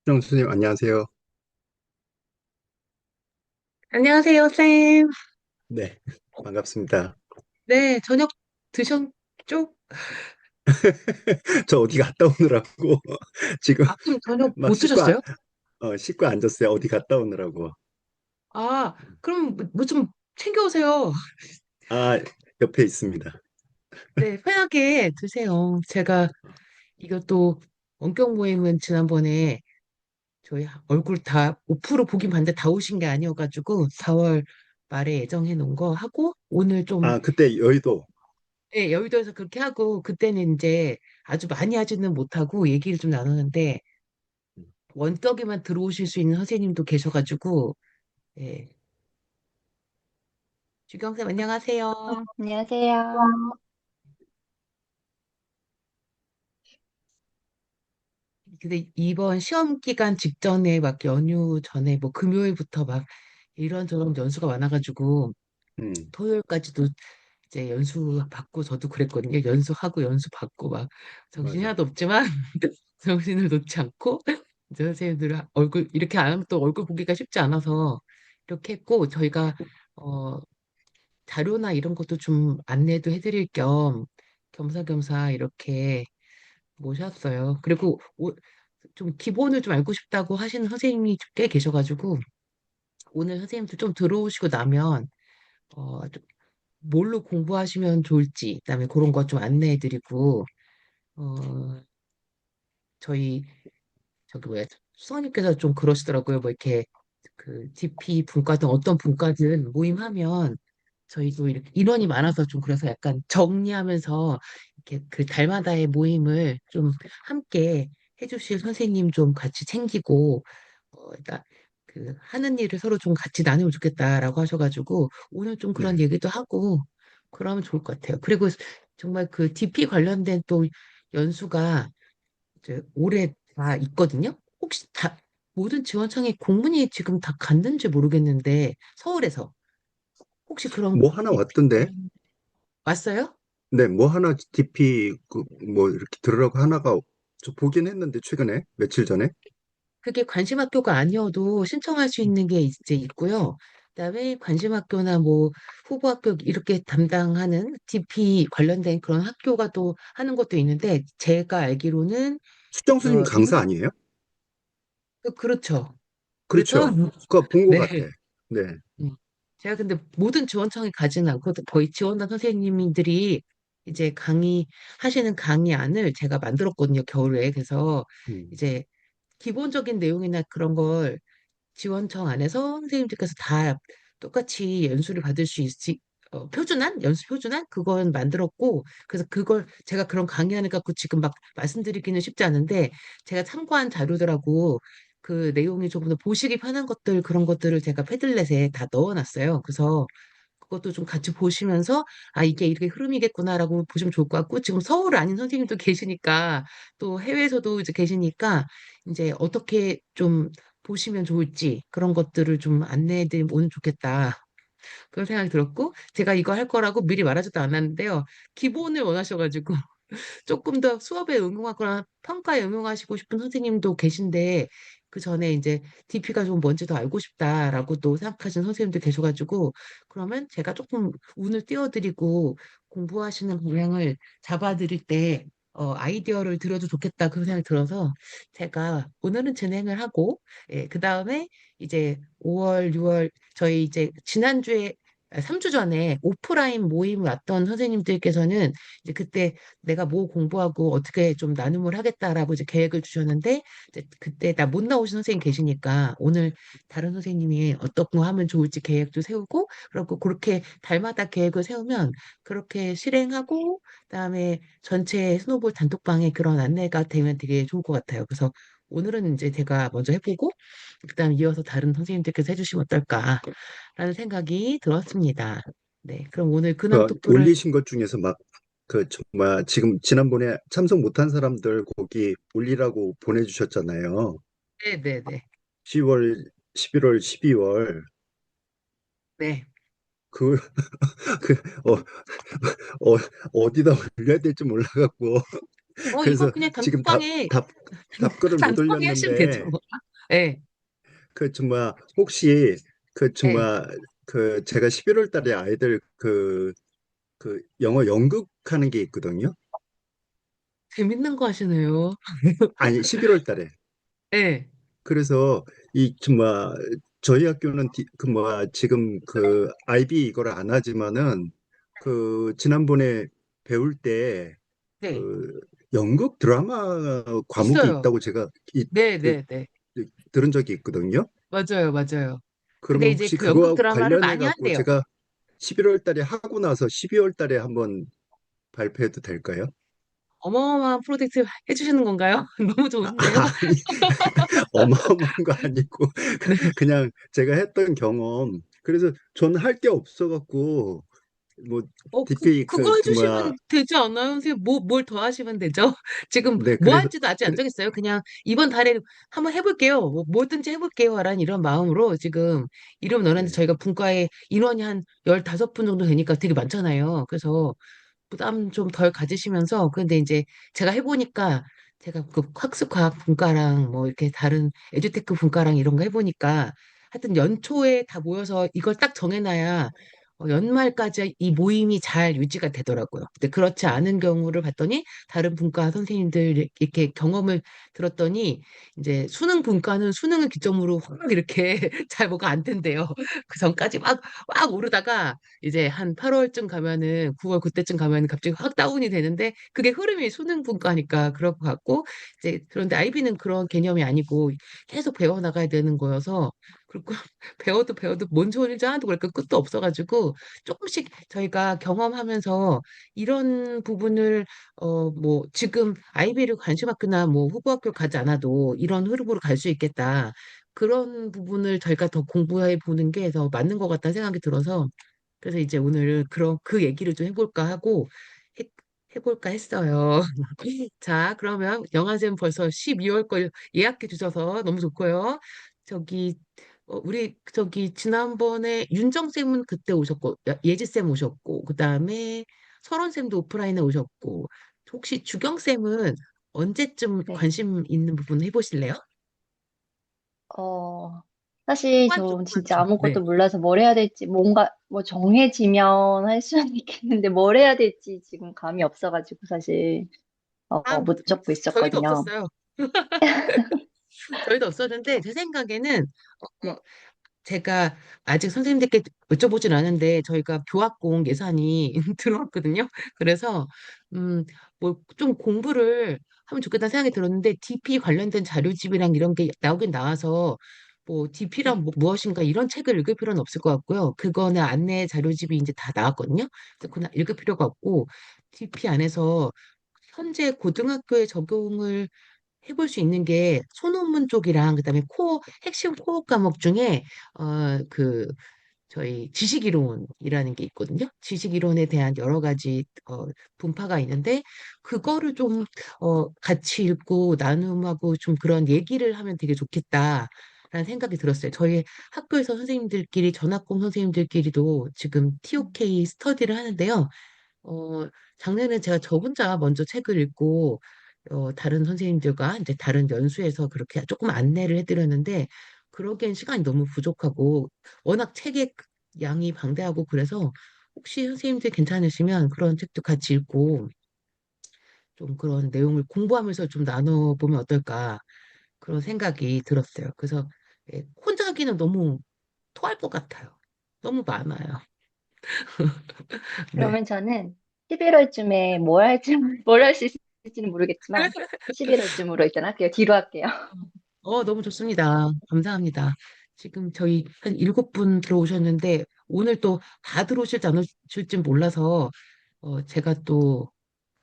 정수님, 안녕하세요. 안녕하세요, 쌤. 네, 반갑습니다. 네, 저녁 드셨죠? 저 어디 갔다 오느라고 지금 아, 그럼 저녁 막 못 드셨어요? 씻고 앉았어요. 어디 갔다 오느라고. 아, 그럼 뭐 좀 챙겨오세요. 아, 옆에 있습니다. 네, 편하게 드세요. 제가 이것도 원격 모임은 지난번에 저희 얼굴 다 5% 보긴 봤는데 다 오신 게 아니어가지고 4월 말에 예정해 놓은 거 하고 오늘 좀 아, 그때 여의도. 네, 여의도에서 그렇게 하고 그때는 이제 아주 많이 하지는 못하고 얘기를 좀 나누는데 원격에만 들어오실 수 있는 선생님도 계셔가지고 예, 주경쌤 안녕하세요. 안녕하세요. 근데 이번 시험 기간 직전에 막 연휴 전에 뭐 금요일부터 막 이런저런 연수가 많아가지고 음, 토요일까지도 이제 연수 받고 저도 그랬거든요. 연수하고 연수 받고 막 정신이 맞아. 하나도 없지만 정신을 놓지 않고 이제 선생님들 얼굴 이렇게 안 하면 또 얼굴 보기가 쉽지 않아서 이렇게 했고 저희가 어 자료나 이런 것도 좀 안내도 해드릴 겸 겸사겸사 이렇게 모셨어요. 그리고 좀 기본을 좀 알고 싶다고 하시는 선생님이 꽤 계셔가지고 오늘 선생님도 좀 들어오시고 나면 좀 뭘로 공부하시면 좋을지 그다음에 그런 거 좀 안내해드리고 어, 저희 저기 뭐야 수석님께서 좀 그러시더라고요. 뭐 이렇게 그 DP 분과든 어떤 분과든 모임하면 저희도 이렇게 인원이 많아서 좀 그래서 약간 정리하면서 이렇게 그 달마다의 모임을 좀 함께 해주실 선생님 좀 같이 챙기고 그러니까 그 하는 일을 서로 좀 같이 나누면 좋겠다라고 하셔가지고 오늘 좀 그런 네. 얘기도 하고 그러면 좋을 것 같아요. 그리고 정말 그 DP 관련된 또 연수가 이제 올해 다 있거든요. 혹시 다 모든 지원청에 공문이 지금 다 갔는지 모르겠는데 서울에서 혹시 그런 뭐 하나 왔던데? 왔어요? 네, 뭐 하나 DP 뭐 이렇게 들으라고 하나가 저 보긴 했는데 최근에 며칠 전에. 그게 관심 학교가 아니어도 신청할 수 있는 게 이제 있고요. 그다음에 관심 학교나 뭐 후보 학교 이렇게 담당하는 DP 관련된 그런 학교가 또 하는 것도 있는데 제가 알기로는 수정수님 강사 인근 아니에요? 그렇죠. 그래서 그렇죠. 그거 본 것 네. 같아. 네. 음. 제가 근데 모든 지원청에 가지는 않고 거의 지원단 선생님들이 이제 하시는 강의안을 제가 만들었거든요, 겨울에. 그래서 음, 이제 기본적인 내용이나 그런 걸 지원청 안에서 선생님들께서 다 똑같이 연수를 받을 수 있지, 연수 표준안? 그건 만들었고, 그래서 그걸 제가 그런 강의안을 갖고 지금 막 말씀드리기는 쉽지 않은데, 제가 참고한 자료들하고 그 내용이 조금 더 보시기 편한 것들, 그런 것들을 제가 패들렛에 다 넣어놨어요. 그래서 그것도 좀 같이 보시면서, 아, 이게 이렇게 흐름이겠구나라고 보시면 좋을 것 같고, 지금 서울 아닌 선생님도 계시니까, 또 해외에서도 이제 계시니까, 이제 어떻게 좀 보시면 좋을지, 그런 것들을 좀 안내해 드리면 오늘 좋겠다. 그런 생각이 들었고, 제가 이거 할 거라고 미리 말하지도 않았는데요. 기본을 원하셔가지고, 조금 더 수업에 응용하거나 평가에 응용하시고 싶은 선생님도 계신데 그 전에 이제 DP가 좀 뭔지 더 알고 싶다라고 또 생각하시는 선생님도 계셔가지고 그러면 제가 조금 운을 띄워드리고 공부하시는 방향을 잡아드릴 때 아이디어를 드려도 좋겠다 그런 생각이 들어서 제가 오늘은 진행을 하고 그 다음에 이제 5월, 6월 저희 이제 지난주에 3주 전에 오프라인 모임 왔던 선생님들께서는 이제 그때 내가 뭐 공부하고 어떻게 좀 나눔을 하겠다라고 이제 계획을 주셨는데 이제 그때 나 못 나오신 선생님 계시니까 오늘 다른 선생님이 어떤 거 하면 좋을지 계획도 세우고 그리고 그렇게 달마다 계획을 세우면 그렇게 실행하고 그다음에 전체 스노볼 단톡방에 그런 안내가 되면 되게 좋을 것 같아요. 그래서 오늘은 이제 제가 먼저 해보고 그다음 이어서 다른 선생님들께서 해주시면 어떨까라는 생각이 들었습니다. 네, 그럼 오늘 근황 토크를 올리신 것 중에서 막 정말 지금 지난번에 참석 못한 사람들 거기 올리라고 보내주셨잖아요. 네네네. 10월, 11월, 12월 네. 그, 그 어디다 올려야 될지 몰라갖고 이거 그래서 그냥 지금 단톡방에, 답글을 못 단톡방에 하시면 되죠. 올렸는데 네, 그 정말 혹시 그 네. 정말 그 제가 11월 달에 아이들 그 영어 연극하는 게 있거든요. 재밌는 거 하시네요. 아니 11월 달에. 네, 그래서 이 정말 저희 학교는 그 뭐야 지금 그 IB 이걸 안 하지만은 그 지난번에 배울 때 네. 그 연극 드라마 과목이 있어요. 있다고 제가 네, 그 네, 네. 들은 적이 있거든요. 맞아요, 맞아요. 근데 그러면 이제 혹시 그 연극 그거하고 드라마를 관련해 많이 갖고 한대요. 제가 11월 달에 하고 나서 12월 달에 한번 발표해도 될까요? 어마어마한 프로젝트 해주시는 건가요? 너무 좋은데요? 아니, 어마어마한 거 아니고, 네. 그냥 제가 했던 경험. 그래서 저는 할 게 없어갖고, 뭐, DP, 그거 그 뭐야, 해주시면 되지 않아요? 선생님, 뭘 더 하시면 되죠? 지금 네, 뭐 그래서, 할지도 아직 안 그래, 정했어요. 그냥 이번 달에 한번 해볼게요. 뭐든지 해볼게요. 라는 이런 마음으로 지금 이름 넣었는데 네, 저희가 분과에 인원이 한 15분 정도 되니까 되게 많잖아요. 그래서 부담 좀 덜 가지시면서 근데 이제 제가 해보니까 제가 그 학습과학 분과랑 뭐 이렇게 다른 에듀테크 분과랑 이런 거 해보니까 하여튼 연초에 다 모여서 이걸 딱 정해놔야 연말까지 이 모임이 잘 유지가 되더라고요. 근데 그렇지 않은 경우를 봤더니 다른 분과 선생님들 이렇게 경험을 들었더니 이제 수능 분과는 수능을 기점으로 확 이렇게 잘 뭐가 안 된대요. 그 전까지 막 오르다가 이제 한 8월쯤 가면은 9월 그때쯤 가면은 갑자기 확 다운이 되는데 그게 흐름이 수능 분과니까 그럴 것 같고 이제 그런데 아이비는 그런 개념이 아니고 계속 배워 나가야 되는 거여서 그리고 배워도 뭔 소리인지 하나도 그러니까 끝도 없어가지고 조금씩 저희가 경험하면서 이런 부분을 뭐 지금 아이비를 관심학교나 뭐 후보학교 가지 않아도 이런 흐름으로 갈 수 있겠다. 그런 부분을 저희가 더 공부해 보는 게 더 맞는 것 같다는 생각이 들어서 그래서 이제 오늘 그런 그 얘기를 좀 해볼까 하고 해, 해볼까 했어요. 자, 그러면 영화제는 벌써 12월 걸 예약해 주셔서 너무 좋고요. 저기 우리 저기 지난번에 윤정 쌤은 그때 오셨고 예지 쌤 오셨고 그다음에 설원 쌤도 오프라인에 오셨고 혹시 주경 쌤은 언제쯤 네. 관심 있는 부분 해보실래요? 어, 사실 후반주, 저 진짜 후반주. 네. 아무것도 몰라서 뭘 해야 될지 뭔가 뭐 정해지면 할 수는 있겠는데 뭘 해야 될지 지금 감이 없어가지고 사실 아, 못 적고 저희도 있었거든요. 없었어요. 저희도 없었는데 제 생각에는 네. 제가 아직 선생님들께 여쭤보진 않은데 저희가 교학공 예산이 들어왔거든요. 그래서 뭐 좀 공부를 하면 좋겠다는 생각이 들었는데 DP 관련된 자료집이랑 이런 게 나오긴 나와서 뭐 DP랑 네. 뭐 무엇인가 이런 책을 읽을 필요는 없을 것 같고요. 그거는 안내 자료집이 이제 다 나왔거든요. 그래서 그건 읽을 필요가 없고 DP 안에서 현재 고등학교에 적용을 해볼 수 있는 게 소논문 쪽이랑 그다음에 핵심 코어 과목 중에 그 저희 지식이론이라는 게 있거든요. 지식이론에 대한 여러 가지 분파가 있는데 그거를 좀 같이 읽고 나눔하고 좀 그런 얘기를 하면 되게 좋겠다. 라는 생각이 들었어요. 저희 학교에서 선생님들끼리 전학공 선생님들끼리도 지금 TOK 스터디를 하는데요. 작년에 제가 저 혼자 먼저 책을 읽고, 다른 선생님들과 이제 다른 연수에서 그렇게 조금 안내를 해드렸는데, 그러기엔 시간이 너무 부족하고, 워낙 책의 양이 방대하고 그래서, 혹시 선생님들 괜찮으시면 그런 책도 같이 읽고, 좀 그런 내용을 공부하면서 좀 나눠보면 어떨까, 그런 생각이 들었어요. 그래서, 예, 혼자 하기는 너무 토할 것 같아요. 너무 많아요. 네. 그러면 저는 11월쯤에 뭘 할지 뭘 할 수 있을지는 모르겠지만 11월쯤으로 일단 할게요. 뒤로 할게요. 너무 좋습니다. 감사합니다. 지금 저희 한 7분 들어오셨는데, 오늘 또 다 들어오실지 안 오실지 몰라서, 제가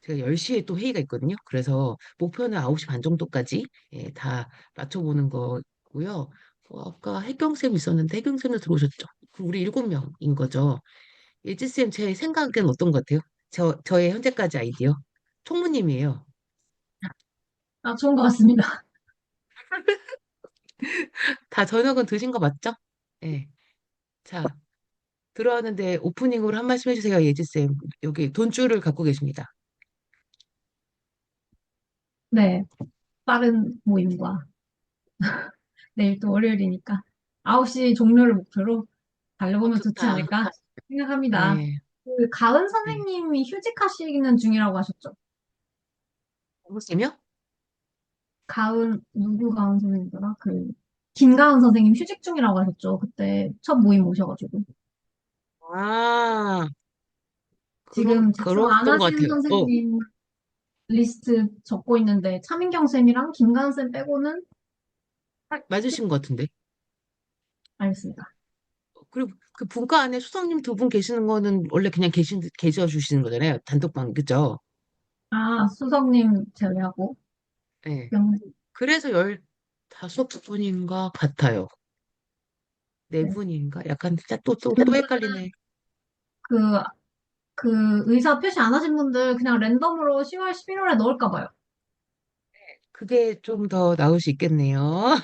10시에 또 회의가 있거든요. 그래서 목표는 9시 반 정도까지, 예, 다 맞춰보는 거고요. 아까 혜경쌤 있었는데, 혜경쌤도 들어오셨죠? 그럼 우리 7명인 거죠. 예지쌤, 제 생각엔 어떤 것 같아요? 저의 현재까지 아이디어. 총무님이에요. 좋은 것 같습니다. 다 저녁은 드신 거 맞죠? 예. 자, 들어왔는데 오프닝으로 한 말씀 해주세요, 예지쌤. 여기 돈줄을 갖고 계십니다. 네, 빠른 모임과 내일 또 월요일이니까 9시 종료를 목표로 달려보면 좋지 좋다. 않을까 생각합니다. 네, 그 가은 네. 선생님이 휴직하시는 중이라고 하셨죠? 무엇이며? 가은, 누구 가은 선생님더라? 김가은 선생님 휴직 중이라고 하셨죠? 그때 첫 모임 오셔가지고. 아, 지금 작성 안 그랬던 것 하시는 같아요. 선생님 리스트 적고 있는데, 차민경 쌤이랑 김가은 쌤 빼고는 맞으신 것 같은데. 알겠습니다. 그리고 그 분과 안에 수석님 두 분 계시는 거는 원래 그냥 계셔 주시는 거잖아요. 단톡방, 그죠? 아, 수석님 제외하고, 네. 명, 그래서 15분인가 같아요. 네 네. 분인가? 약간 진짜 또 헷갈리네. 그, 그 의사 표시 안 하신 분들 그냥 랜덤으로 10월, 11월에 넣을까 봐요. 그게 좀 더 나을 수 있겠네요.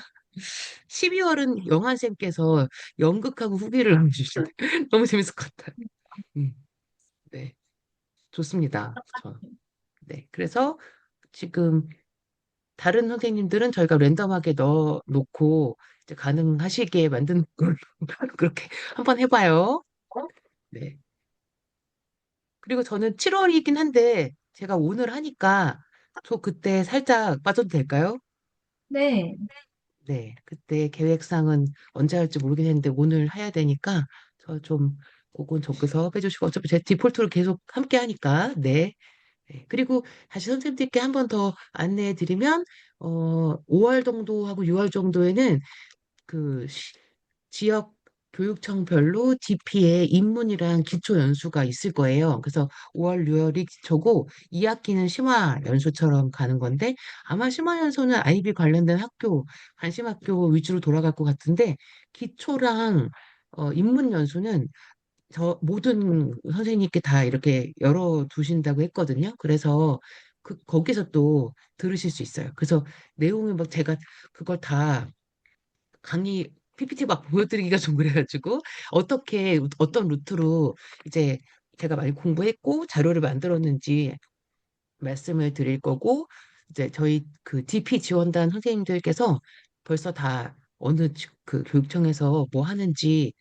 12월은 영환쌤께서 연극하고 후기를 남겨주시네. 너무 재밌을 것 같아요. 음, 네. 좋습니다. 네. 그래서 지금 다른 선생님들은 저희가 랜덤하게 넣어 놓고 이제 가능하시게 만드는 걸로 그렇게 한번 해봐요. 네. 그리고 저는 7월이긴 한데 제가 오늘 하니까 저 그때 살짝 빠져도 될까요? 네. 네. 그때 계획상은 언제 할지 모르겠는데 오늘 해야 되니까 저 좀 그건 적어서 빼주시고 어차피 제 디폴트로 계속 함께 하니까 네. 네. 그리고 다시 선생님들께 한 번 더 안내해 드리면 5월 정도하고 6월 정도에는 그 지역 교육청별로 DP에 입문이랑 기초 연수가 있을 거예요. 그래서 5월, 6월이 기초고 2학기는 심화 연수처럼 가는 건데 아마 심화 연수는 아이비 관련된 학교, 관심학교 위주로 돌아갈 것 같은데 기초랑 입문 연수는 저 모든 선생님께 다 이렇게 열어두신다고 했거든요. 그래서 거기서 또 들으실 수 있어요. 그래서 내용을 막 제가 그걸 다 강의 PPT 막 보여드리기가 좀 그래가지고 어떻게 어떤 루트로 이제 제가 많이 공부했고 자료를 만들었는지 말씀을 드릴 거고 이제 저희 그 DP 지원단 선생님들께서 벌써 다 어느 그 교육청에서 뭐 하는지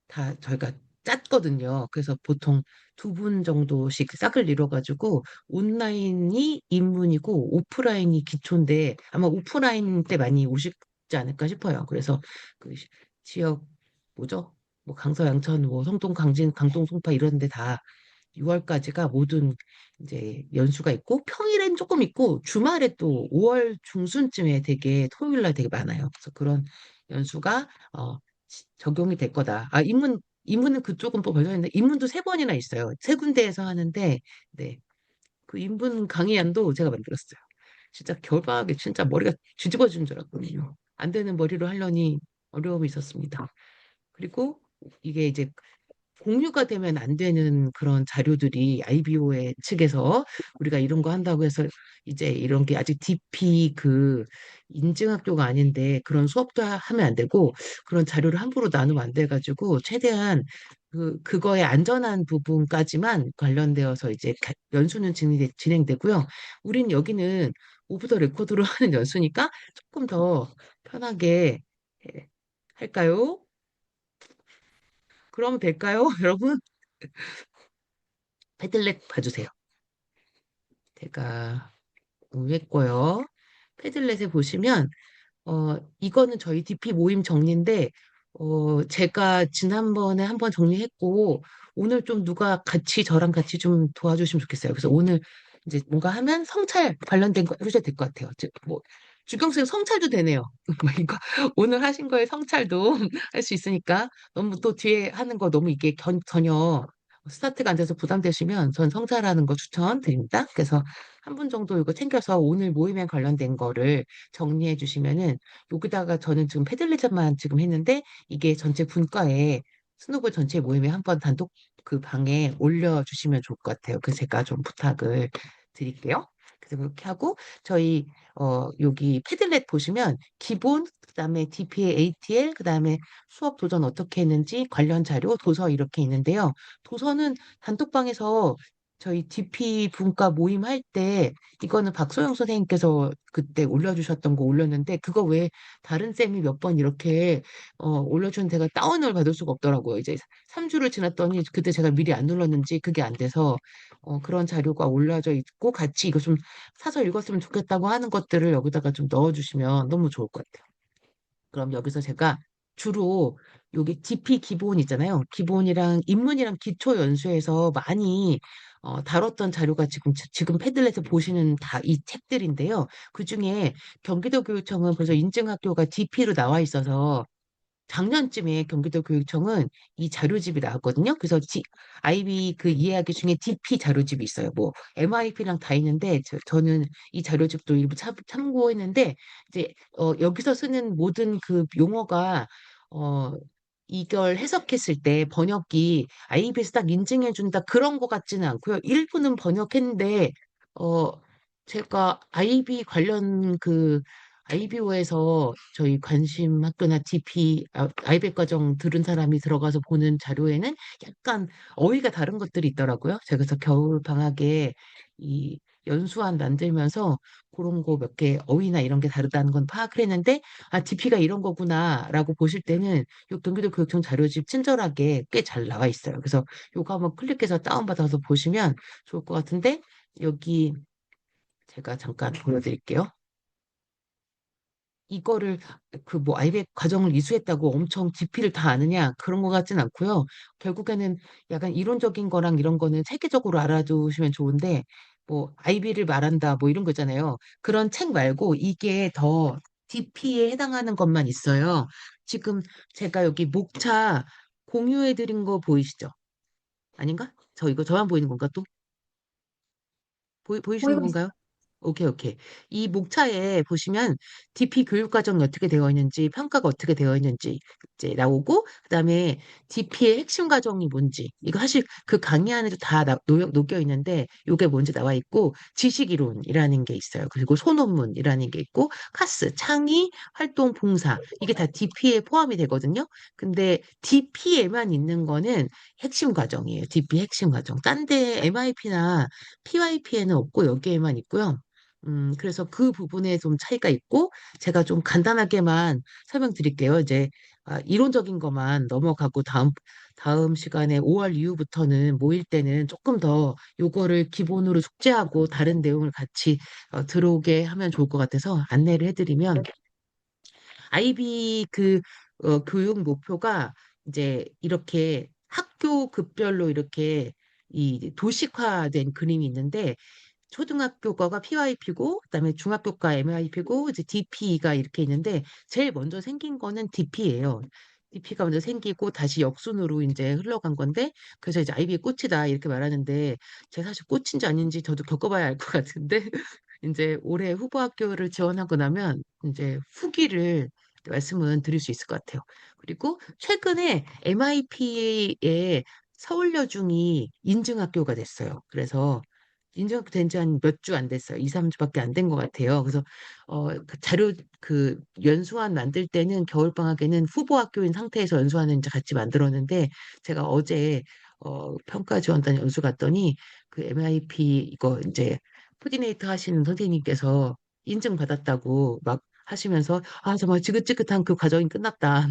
다 저희가 짰거든요. 그래서 보통 2분 정도씩 싹을 이뤄가지고 온라인이 입문이고 오프라인이 기초인데 아마 오프라인 때 많이 오시지 않을까 싶어요. 그래서 그 지역 뭐죠? 뭐 강서, 양천, 뭐 성동, 강진, 강동, 송파 이런 데 다 6월까지가 모든 이제 연수가 있고 평일엔 조금 있고 주말에 또 5월 중순쯤에 되게 토요일 날 되게 많아요. 그래서 그런 연수가 적용이 될 거다. 아, 입문은 그쪽은 또 벌써 있는데 입문도 3번이나 있어요. 3군데에서 하는데 네. 그 입문 강의안도 제가 만들었어요. 진짜 겨울방학에 진짜 머리가 뒤집어지는 줄 알았거든요. 안 되는 머리로 하려니 어려움이 있었습니다. 그리고 이게 이제 공유가 되면 안 되는 그런 자료들이 IBO의 측에서 우리가 이런 거 한다고 해서 이제 이런 게 아직 DP 그 인증학교가 아닌데 그런 수업도 하면 안 되고 그런 자료를 함부로 나누면 안 돼가지고 최대한 그거의 안전한 부분까지만 관련되어서 이제 연수는 진행되고요. 우린 여기는 오브 더 레코드로 하는 연수니까 조금 더 편하게 예, 할까요? 그러면 될까요, 여러분? 패들렛 봐주세요. 제가 공유했고요. 패들렛에 보시면 이거는 저희 DP 모임 정리인데 제가 지난번에 한번 정리했고 오늘 좀 누가 같이 저랑 같이 좀 도와주시면 좋겠어요. 그래서 오늘 이제 뭔가 하면 성찰 관련된 거 해주셔도 될 것 같아요. 뭐 주경수님 성찰도 되네요. 뭐 이거 오늘 하신 거에 성찰도 할 수 있으니까 너무 또 뒤에 하는 거 너무 이게 전혀 스타트가 안 돼서 부담되시면 전 성찰하는 거 추천드립니다. 그래서 한 분 정도 이거 챙겨서 오늘 모임에 관련된 거를 정리해 주시면은 여기다가 저는 지금 패들리전만 지금 했는데 이게 전체 분과에 스노볼 전체 모임에 한번 단독 그 방에 올려주시면 좋을 것 같아요. 그래서 제가 좀 부탁을 드릴게요. 그래서 그렇게 하고 저희 여기 패들렛 보시면 기본 그다음에 DPA, ATL 그다음에 수업 도전 어떻게 했는지 관련 자료 도서 이렇게 있는데요. 도서는 단톡방에서 저희 DP 분과 모임 할 때 이거는 박소영 선생님께서 그때 올려주셨던 거 올렸는데 그거 왜 다른 쌤이 몇 번 이렇게 올려준 데가 다운을 받을 수가 없더라고요. 이제 3주를 지났더니 그때 제가 미리 안 눌렀는지 그게 안 돼서 그런 자료가 올려져 있고 같이 이거 좀 사서 읽었으면 좋겠다고 하는 것들을 여기다가 좀 넣어주시면 너무 좋을 것 같아요. 그럼 여기서 제가 주로 여기 GP 기본 있잖아요. 기본이랑 입문이랑 기초 연수에서 많이 다뤘던 자료가 지금 패들렛에 보시는 다 이 책들인데요. 그중에 경기도교육청은 벌써 인증학교가 DP로 나와 있어서 작년쯤에 경기도교육청은 이 자료집이 나왔거든요. 그래서 아이비 그 이해하기 중에 DP 자료집이 있어요. 뭐 MIP랑 다 있는데 저는 이 자료집도 일부 참고했는데 이제 여기서 쓰는 모든 그 용어가 어 이걸 해석했을 때 번역이 아이비에서 딱 인증해준다 그런 것 같지는 않고요. 일부는 번역했는데 어 제가 아이비 관련 그 아이비오에서 저희 관심 학교나 DP, 아이백 과정 들은 사람이 들어가서 보는 자료에는 약간 어휘가 다른 것들이 있더라고요. 제가 그래서 겨울 방학에 이 연수안 만들면서 그런 거 몇 개 어휘나 이런 게 다르다는 건 파악을 했는데 DP가 이런 거구나라고 보실 때는 요 경기도 교육청 자료집 친절하게 꽤 잘 나와 있어요. 그래서 요거 한번 클릭해서 다운받아서 보시면 좋을 것 같은데 여기 제가 잠깐 보여드릴게요. 이거를 그 뭐 아이백 과정을 이수했다고 엄청 지피를 다 아느냐 그런 것 같진 않고요. 결국에는 약간 이론적인 거랑 이런 거는 체계적으로 알아두시면 좋은데 뭐 아이비를 말한다 뭐 이런 거잖아요. 그런 책 말고 이게 더 DP에 해당하는 것만 있어요. 지금 제가 여기 목차 공유해 드린 거 보이시죠? 아닌가? 저 이거 저만 보이는 건가 또? 보이시는 보이고 있어요. 건가요? 오케이, 오케이. 이 목차에 보시면 DP 교육과정이 어떻게 되어 있는지, 평가가 어떻게 되어 있는지 이제 나오고, 그다음에 DP의 핵심 과정이 뭔지, 이거 사실 그 강의 안에도 다 녹여 있는데, 이게 뭔지 나와 있고, 지식이론이라는 게 있어요. 그리고 소논문이라는 게 있고, 카스, 창의, 활동, 봉사, 이게 다 DP에 포함이 되거든요. 근데 DP에만 있는 거는 핵심 과정이에요. DP 핵심 과정. 딴 데 MIP나 PYP에는 없고 여기에만 있고요. 그래서 그 부분에 좀 차이가 있고, 제가 좀 간단하게만 설명드릴게요. 이제, 이론적인 것만 넘어가고 다음 시간에 5월 이후부터는 모일 때는 조금 더 요거를 기본으로 숙제하고 다른 내용을 같이 들어오게 하면 좋을 것 같아서 안내를 해드리면, 아이비 교육 목표가 이제 이렇게 학교 급별로 이렇게 이 도식화된 그림이 있는데, 초등학교 거가 PYP고, 그다음에 중학교 가 MIP고, 이제 DP가 이렇게 있는데, 제일 먼저 생긴 거는 DP예요. DP가 먼저 생기고 다시 역순으로 이제 흘러간 건데, 그래서 이제 아이비의 꽃이다 이렇게 말하는데, 제가 사실 꽃인지 아닌지 저도 겪어봐야 알 것 같은데, 이제 올해 후보 학교를 지원하고 나면 이제 후기를 말씀은 드릴 수 있을 것 같아요. 그리고 최근에 MIP의 서울여중이 인증학교가 됐어요. 그래서 인증된 지 한 몇 주 안 됐어요. 2, 3주밖에 안 된 것 같아요. 그래서 그 자료 그 연수안 만들 때는 겨울방학에는 후보 학교인 상태에서 연수안을 이제 같이 만들었는데 제가 어제 평가 지원단 연수 갔더니 그 MIP 이거 이제 코디네이터 하시는 선생님께서 인증받았다고 막 하시면서 정말 지긋지긋한 그 과정이 끝났다.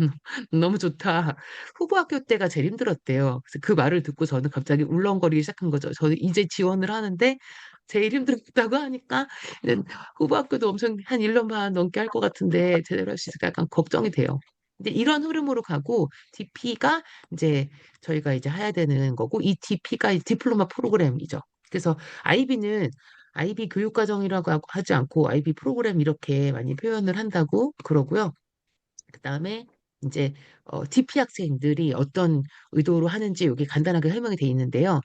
너무 좋다. 후보 학교 때가 제일 힘들었대요. 그래서 그 말을 듣고 저는 갑자기 울렁거리기 시작한 거죠. 저는 이제 지원을 하는데 제일 힘들었다고 하니까 이제 후보 학교도 엄청 한 1년 반 넘게 할 것 같은데 제대로 할 수 있을까 약간 걱정이 돼요. 근데 이런 흐름으로 가고 DP가 이제 저희가 이제 해야 되는 거고 이 DP가 디플로마 프로그램이죠. 그래서 아이비는 아이비 교육과정이라고 하지 않고 아이비 프로그램 이렇게 많이 표현을 한다고 그러고요. 그다음에 이제 DP 학생들이 어떤 의도로 하는지 여기 간단하게 설명이 돼 있는데요.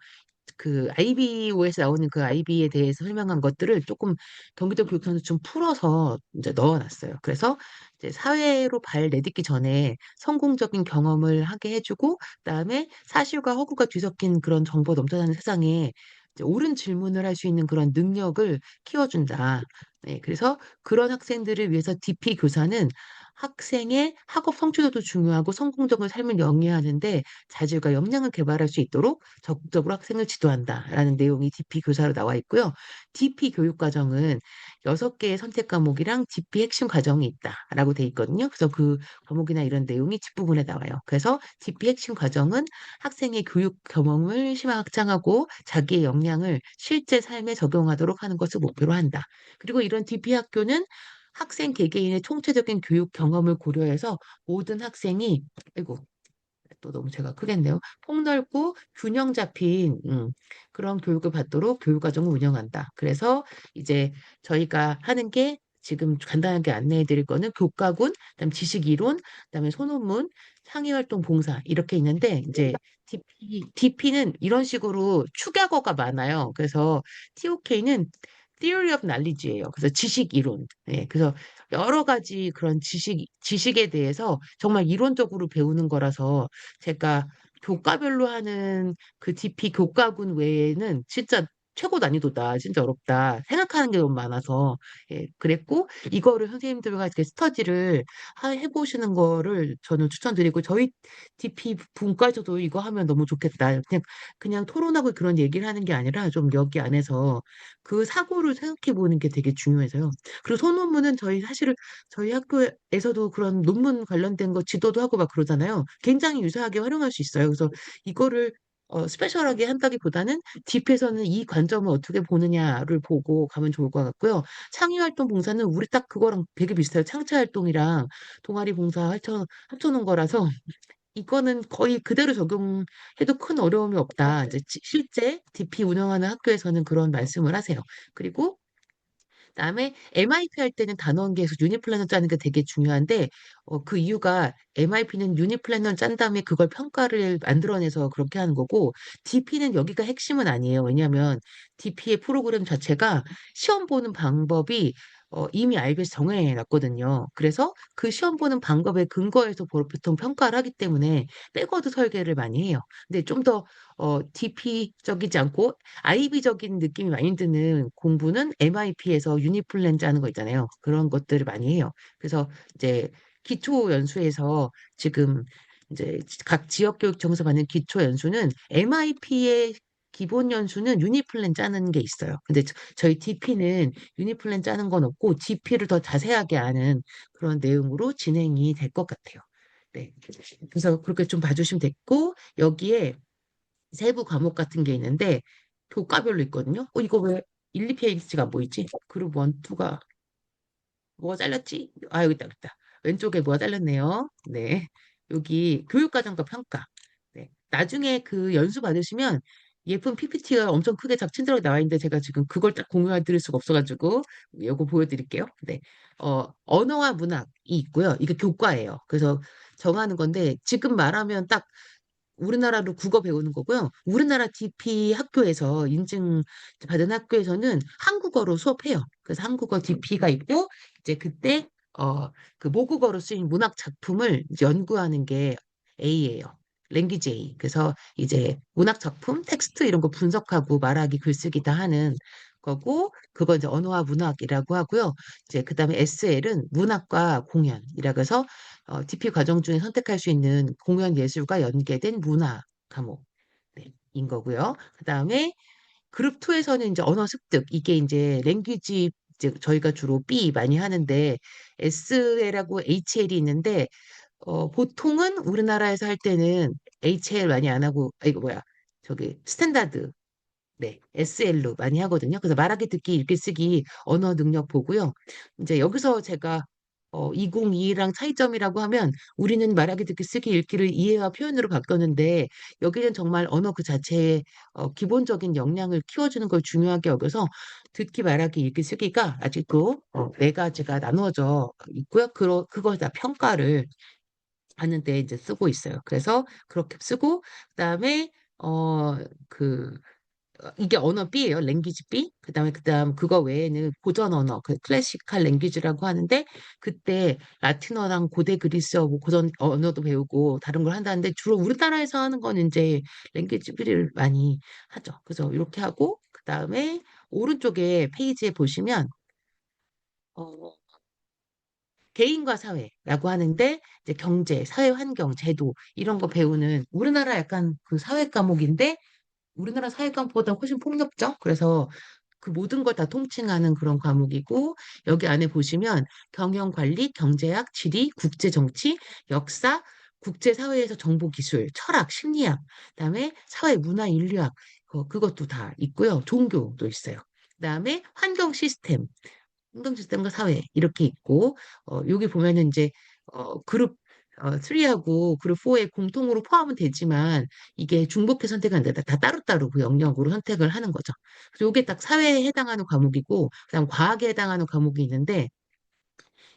그 IBO에서 나오는 그 IB에 대해서 설명한 것들을 조금 경기도 교육청에서 좀 풀어서 이제 넣어놨어요. 그래서 이제 사회로 발 내딛기 전에 성공적인 경험을 하게 해주고, 그다음에 사실과 허구가 뒤섞인 그런 정보 넘쳐나는 세상에 이제 옳은 질문을 할 수 있는 그런 능력을 키워준다. 네, 그래서 그런 학생들을 위해서 DP 교사는 학생의 학업 성취도도 중요하고 성공적인 삶을 영위하는데 자질과 역량을 개발할 수 있도록 적극적으로 학생을 지도한다라는 내용이 DP 교사로 나와 있고요. DP 교육 과정은 6개의 선택 과목이랑 DP 핵심 과정이 있다라고 돼 있거든요. 그래서 그 과목이나 이런 내용이 뒷부분에 나와요. 그래서 DP 핵심 과정은 학생의 교육 경험을 심화 확장하고 자기의 역량을 실제 삶에 적용하도록 하는 것을 목표로 한다. 그리고 이런 DP 학교는 학생 개개인의 총체적인 교육 경험을 고려해서 모든 학생이, 아이고, 또 너무 제가 크겠네요. 폭넓고 균형 잡힌 그런 교육을 받도록 교육과정을 운영한다. 그래서 이제 저희가 하는 게 지금 간단하게 안내해 드릴 거는 교과군, 그다음 지식 이론, 그다음에 소논문, 창의활동 봉사 이렇게 있는데 이제 DP는 이런 식으로 축약어가 많아요. 그래서 TOK는 Theory of Knowledge예요. 그래서 지식 이론. 예, 그래서 여러 가지 그런 지식에 대해서 정말 이론적으로 배우는 거라서 제가 교과별로 하는 그 DP 교과군 외에는 진짜 최고 난이도다. 진짜 어렵다. 생각하는 게 너무 많아서. 예, 그랬고, 이거를 선생님들과 이렇게 스터디를 해보시는 거를 저는 추천드리고, 저희 DP 분과에서도 이거 하면 너무 좋겠다. 그냥 토론하고 그런 얘기를 하는 게 아니라 좀 여기 안에서 그 사고를 생각해 보는 게 되게 중요해서요. 그리고 소논문은 저희 사실은 저희 학교에서도 그런 논문 관련된 거 지도도 하고 막 그러잖아요. 굉장히 유사하게 활용할 수 있어요. 그래서 이거를 스페셜하게 한다기보다는 딥에서는 이 관점을 어떻게 보느냐를 보고 가면 좋을 것 같고요. 창의활동 봉사는 우리 딱 그거랑 되게 비슷해요. 창체활동이랑 동아리 봉사 합쳐놓은 거라서 이거는 거의 그대로 적용해도 큰 어려움이 없다. 이제 실제 DP 운영하는 학교에서는 그런 말씀을 하세요. 그리고 그다음에 MIP 할 때는 단원계에서 유닛 플래너 짜는 게 되게 중요한데 그 이유가 MIP는 유닛 플래너를 짠 다음에 그걸 평가를 만들어내서 그렇게 하는 거고 DP는 여기가 핵심은 아니에요. 왜냐하면 DP의 프로그램 자체가 시험 보는 방법이 이미 IB에서 정해 놨거든요. 그래서 그 시험 보는 방법에 근거해서 보통 평가를 하기 때문에 백워드 설계를 많이 해요. 근데 좀 더 DP적이지 않고 IB적인 느낌이 많이 드는 공부는 MIP에서 유니플랜 짜는 거 있잖아요. 그런 것들을 많이 해요. 그래서 이제 기초 연수에서 지금 이제 각 지역교육청에서 받는 기초 연수는 MIP의 기본 연수는 유니플랜 짜는 게 있어요. 근데 저희 DP는 유니플랜 짜는 건 없고 DP를 더 자세하게 아는 그런 내용으로 진행이 될 것 같아요. 네. 그래서 그렇게 좀 봐주시면 됐고 여기에 세부 과목 같은 게 있는데 교과별로 있거든요. 이거 왜 1, 2페이지가 안 보이지? 그룹 1, 2가 뭐가 잘렸지? 아, 여기 있다, 여기 있다. 왼쪽에 뭐가 잘렸네요. 네. 여기 교육과정과 평가. 네. 나중에 그 연수 받으시면 예쁜 PPT가 엄청 크게 작친들하게 나와 있는데 제가 지금 그걸 딱 공유해 드릴 수가 없어가지고 이거 보여드릴게요. 네. 언어와 문학이 있고요. 이게 교과예요. 그래서 정하는 건데 지금 말하면 딱 우리나라로 국어 배우는 거고요. 우리나라 DP 학교에서 인증 받은 학교에서는 한국어로 수업해요. 그래서 한국어 DP가 있고 이제 그때 그 모국어로 쓰인 문학 작품을 이제 연구하는 게 A예요. 랭귀지 A. 그래서 이제 문학 작품, 텍스트 이런 거 분석하고 말하기, 글쓰기 다 하는 거고 그거 이제 언어와 문학이라고 하고요. 이제 그다음에 SL은 문학과 공연이라고 해서 DP 과정 중에 선택할 수 있는 공연 예술과 연계된 문화 과목 네, 인 거고요. 그다음에 그룹 2에서는 이제 언어 습득 이게 이제 랭귀지 이제 저희가 주로 B 많이 하는데 SL하고 HL이 있는데 보통은 우리나라에서 할 때는 HL 많이 안 하고 이거 뭐야 저기 스탠다드 네, SL로 많이 하거든요. 그래서 말하기, 듣기, 읽기, 쓰기 언어 능력 보고요. 이제 여기서 제가 2021랑 차이점이라고 하면 우리는 말하기, 듣기, 쓰기, 읽기를 이해와 표현으로 바뀌었는데 여기는 정말 언어 그 자체의 기본적인 역량을 키워주는 걸 중요하게 여겨서 듣기, 말하기, 읽기, 쓰기가 아직도 네 가지가 나누어져 있고요. 그거 다 평가를 하는데 이제 쓰고 있어요. 그래서 그렇게 쓰고 그다음에 그 이게 언어 B예요. 랭귀지 B. 그다음 그거 외에는 고전 언어, 그 클래시컬 랭귀지라고 하는데 그때 라틴어랑 고대 그리스어 뭐 고전 언어도 배우고 다른 걸 한다는데 주로 우리나라에서 하는 건 이제 랭귀지 B를 많이 하죠. 그래서 이렇게 하고 그다음에 오른쪽에 페이지에 보시면 어, 개인과 사회라고 하는데 이제 경제, 사회 환경, 제도 이런 거 배우는 우리나라 약간 그 사회 과목인데 우리나라 사회 과목보다 훨씬 폭넓죠. 그래서 그 모든 걸 다 통칭하는 그런 과목이고 여기 안에 보시면 경영관리, 경제학, 지리, 국제정치, 역사, 국제사회에서 정보기술, 철학, 심리학, 그다음에 사회, 문화, 인류학 그것도 다 있고요. 종교도 있어요. 그다음에 환경 시스템, 환경 시스템과 사회 이렇게 있고 여기 보면은 이제 그룹 3하고 그룹 4에 공통으로 포함은 되지만 이게 중복해 선택은 안 된다. 다 따로따로 그 영역으로 선택을 하는 거죠. 그래서 이게 딱 사회에 해당하는 과목이고 그다음 과학에 해당하는 과목이 있는데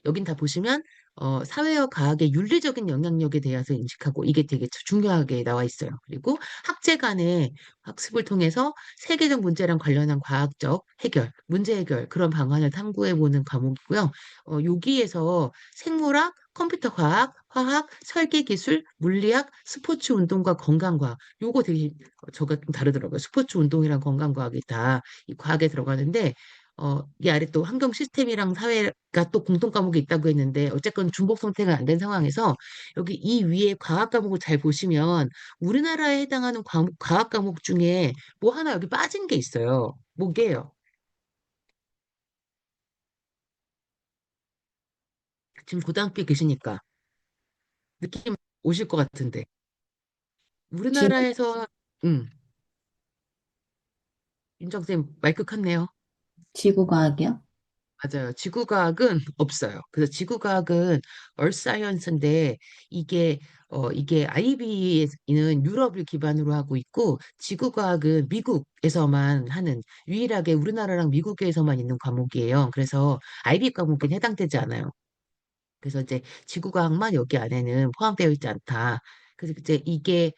여긴 다 보시면 사회와 과학의 윤리적인 영향력에 대해서 인식하고 이게 되게 중요하게 나와 있어요. 그리고 학제 간의 학습을 통해서 세계적 문제랑 관련한 과학적 해결, 문제 해결 그런 방안을 탐구해 보는 과목이고요. 여기에서 생물학, 컴퓨터 과학, 화학, 설계 기술, 물리학, 스포츠 운동과 건강과학 요거 되게 저가 좀 다르더라고요. 스포츠 운동이랑 건강과학이 다 이 과학에 들어가는데 이 아래 또 환경 시스템이랑 사회가 또 공통 과목이 있다고 했는데 어쨌건 중복 선택은 안 된 상황에서 여기 이 위에 과학 과목을 잘 보시면 우리나라에 해당하는 과학 과목 중에 뭐 하나 여기 빠진 게 있어요. 뭐게요? 지금 고등학교에 계시니까 느낌 오실 것 같은데 지, 우리나라에서 음, 윤정쌤 마이크 컸네요. 지구과학이요? 맞아요. 지구과학은 없어요. 그래서 지구과학은 얼사이언스인데 이게 IB는 유럽을 기반으로 하고 있고 지구과학은 미국에서만 하는 유일하게 우리나라랑 미국에서만 있는 과목이에요. 그래서 IB 과목은 해당되지 않아요. 그래서 이제 지구과학만 여기 안에는 포함되어 있지 않다. 그래서 이제 이게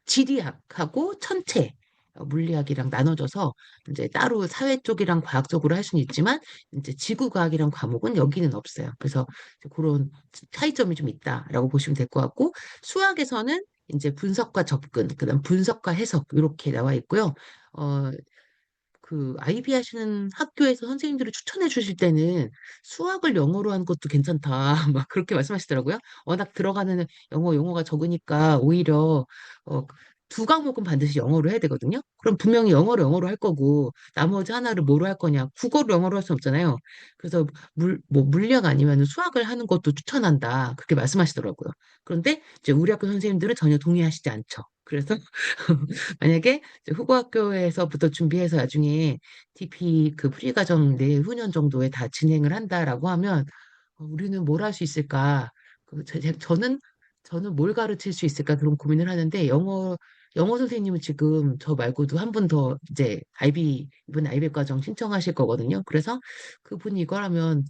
지리학하고 천체 물리학이랑 나눠져서 이제 따로 사회 쪽이랑 과학 쪽으로 할 수는 있지만 이제 지구과학이랑 과목은 여기는 없어요. 그래서 이제 그런 차이점이 좀 있다라고 보시면 될 것 같고 수학에서는 이제 분석과 접근, 그다음 분석과 해석 이렇게 나와 있고요. 어, 그 IB 하시는 학교에서 선생님들이 추천해 주실 때는 수학을 영어로 하는 것도 괜찮다. 막 그렇게 말씀하시더라고요. 워낙 들어가는 용어가 적으니까 오히려 어, 두 과목은 반드시 영어로 해야 되거든요. 그럼 분명히 영어로 할 거고 나머지 하나를 뭐로 할 거냐? 국어로 영어로 할 수 없잖아요. 그래서 뭐 물리학 아니면 수학을 하는 것도 추천한다. 그렇게 말씀하시더라고요. 그런데 이제 우리 학교 선생님들은 전혀 동의하시지 않죠. 그래서 만약에 이제 후고학교에서부터 준비해서 나중에 TP 그 프리 과정 내후년 정도에 다 진행을 한다라고 하면 우리는 뭘 할 수 있을까? 저는 뭘 가르칠 수 있을까 그런 고민을 하는데 영어 선생님은 지금 저 말고도 한 분 더 이제 이번 아이비 과정 신청하실 거거든요. 그래서 그분이 이걸 하면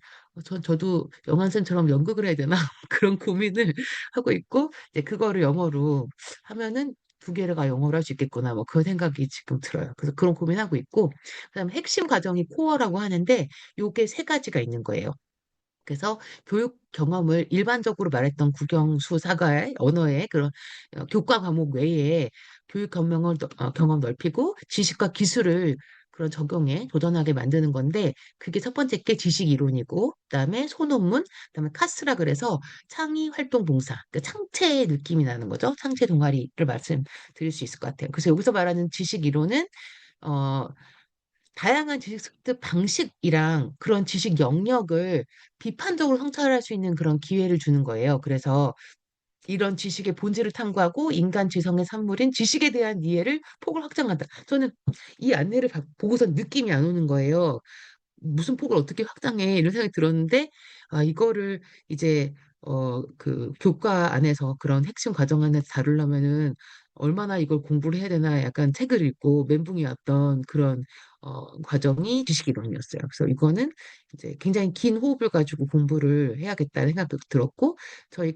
저도 영환 쌤처럼 연극을 해야 되나 그런 고민을 하고 있고 이제 그거를 영어로 하면은 두 개가 영어로 할 수 있겠구나 뭐 그 생각이 지금 들어요. 그래서 그런 고민하고 있고 그다음에 핵심 과정이 코어라고 하는데 요게 세 가지가 있는 거예요. 그래서 교육 경험을 일반적으로 말했던 국영수 사과의 언어의 그런 교과 과목 외에 교육 경험 넓히고 지식과 기술을 그런 적용에 도전하게 만드는 건데 그게 첫 번째 게 지식 이론이고 그다음에 소논문 그다음에 카스라 그래서 창의 활동 봉사 그러니까 창체의 느낌이 나는 거죠. 창체 동아리를 말씀드릴 수 있을 것 같아요. 그래서 여기서 말하는 지식 이론은 어 다양한 지식 습득 방식이랑 그런 지식 영역을 비판적으로 성찰할 수 있는 그런 기회를 주는 거예요. 그래서 이런 지식의 본질을 탐구하고 인간 지성의 산물인 지식에 대한 이해를 폭을 확장한다. 저는 이 안내를 보고서 느낌이 안 오는 거예요. 무슨 폭을 어떻게 확장해 이런 생각이 들었는데 이거를 이제 그 교과 안에서 그런 핵심 과정 안에서 다루려면은 얼마나 이걸 공부를 해야 되나 약간 책을 읽고 멘붕이 왔던 그런 과정이 지식 이론이었어요. 그래서 이거는 이제 굉장히 긴 호흡을 가지고 공부를 해야겠다는 생각도 들었고 저희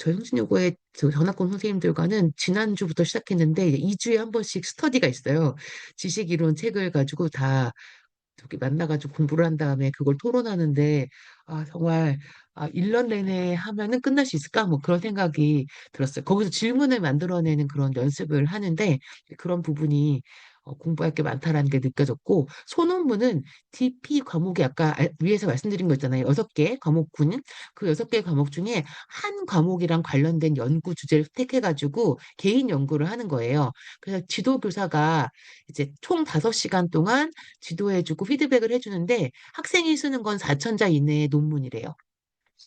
홍신여고의 저 전학권 선생님들과는 지난주부터 시작했는데 이제 2주에 한 번씩 스터디가 있어요. 지식 이론 책을 가지고 다 저기 만나가지고 공부를 한 다음에 그걸 토론하는데 정말 1년 내내 하면은 끝날 수 있을까? 뭐 그런 생각이 들었어요. 거기서 질문을 만들어내는 그런 연습을 하는데 그런 부분이 공부할 게 많다라는 게 느껴졌고, 소논문은 DP 과목이 아까 위에서 말씀드린 거 있잖아요. 6개 과목군. 그 6개 과목 중에 한 과목이랑 관련된 연구 주제를 택해가지고 개인 연구를 하는 거예요. 그래서 지도교사가 이제 총 5시간 동안 지도해주고 피드백을 해주는데 학생이 쓰는 건 4천자 이내의 논문이래요.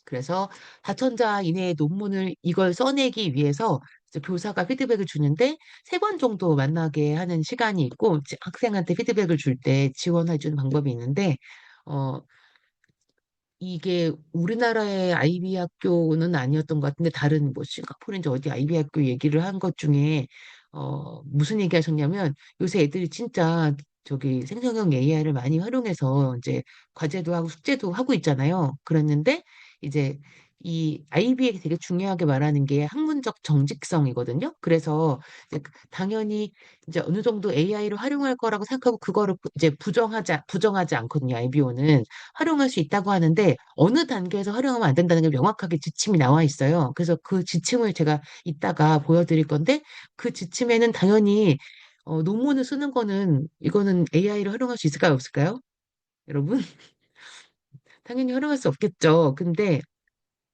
그래서 4천자 이내의 논문을 이걸 써내기 위해서 이제 교사가 피드백을 주는데 3번 정도 만나게 하는 시간이 있고 학생한테 피드백을 줄 때 지원해 주는 방법이 있는데 어 이게 우리나라의 아이비 학교는 아니었던 것 같은데 다른 뭐 싱가포르인지 어디 아이비 학교 얘기를 한 것 중에 무슨 얘기 하셨냐면 요새 애들이 진짜 저기 생성형 AI를 많이 활용해서 이제 과제도 하고 숙제도 하고 있잖아요. 그랬는데 이제 이 아이비에 되게 중요하게 말하는 게 학문적 정직성이거든요. 그래서 이제 당연히 이제 어느 정도 AI를 활용할 거라고 생각하고 그거를 이제 부정하지 않거든요. IBO는 활용할 수 있다고 하는데 어느 단계에서 활용하면 안 된다는 게 명확하게 지침이 나와 있어요. 그래서 그 지침을 제가 이따가 보여드릴 건데 그 지침에는 당연히 논문을 쓰는 거는 이거는 AI를 활용할 수 있을까요? 없을까요? 여러분? 당연히 활용할 수 없겠죠. 근데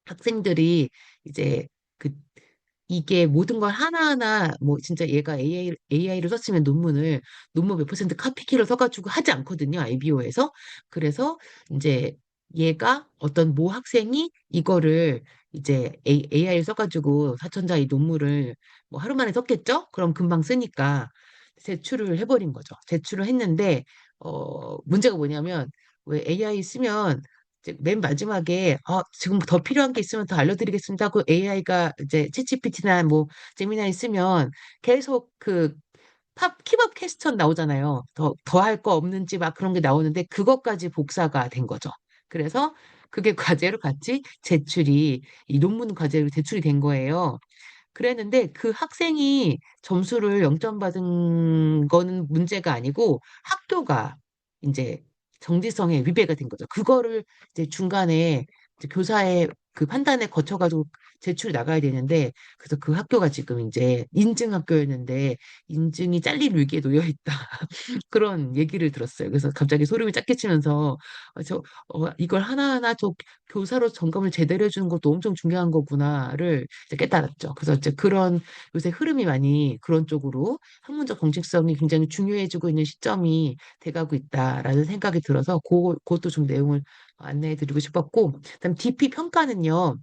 학생들이 이제 그 이게 모든 걸 하나하나 뭐 진짜 얘가 AI를 썼으면 논문 몇 퍼센트 카피키를 써가지고 하지 않거든요. IBO에서. 그래서 이제 얘가 어떤 모 학생이 이거를 이제 AI를 써가지고 사천자 이 논문을 뭐 하루 만에 썼겠죠? 그럼 금방 쓰니까 제출을 해버린 거죠. 제출을 했는데 문제가 뭐냐면 왜 AI 쓰면 이제 맨 마지막에 지금 더 필요한 게 있으면 더 알려드리겠습니다 하고 AI가 이제 챗GPT나 뭐 제미나이 쓰면 계속 그 킵업 퀘스천 나오잖아요. 더 할 거 없는지 막 그런 게 나오는데 그것까지 복사가 된 거죠. 그래서 그게 과제로 같이 이 논문 과제로 제출이 된 거예요. 그랬는데 그 학생이 점수를 0점 받은 거는 문제가 아니고 학교가 이제 정지성에 위배가 된 거죠. 그거를 이제 중간에 이제 교사의 그 판단에 거쳐가지고 제출이 나가야 되는데 그래서 그 학교가 지금 이제 인증 학교였는데 인증이 잘릴 위기에 놓여 있다. 그런 얘기를 들었어요. 그래서 갑자기 소름이 쫙 끼치면서 이걸 하나하나 교사로 점검을 제대로 해주는 것도 엄청 중요한 거구나를 이제 깨달았죠. 그래서 이제 그런 요새 흐름이 많이 그런 쪽으로 학문적 공식성이 굉장히 중요해지고 있는 시점이 돼가고 있다라는 생각이 들어서 그것도 좀 내용을 안내해 드리고 싶었고, 그다음 DP 평가는요.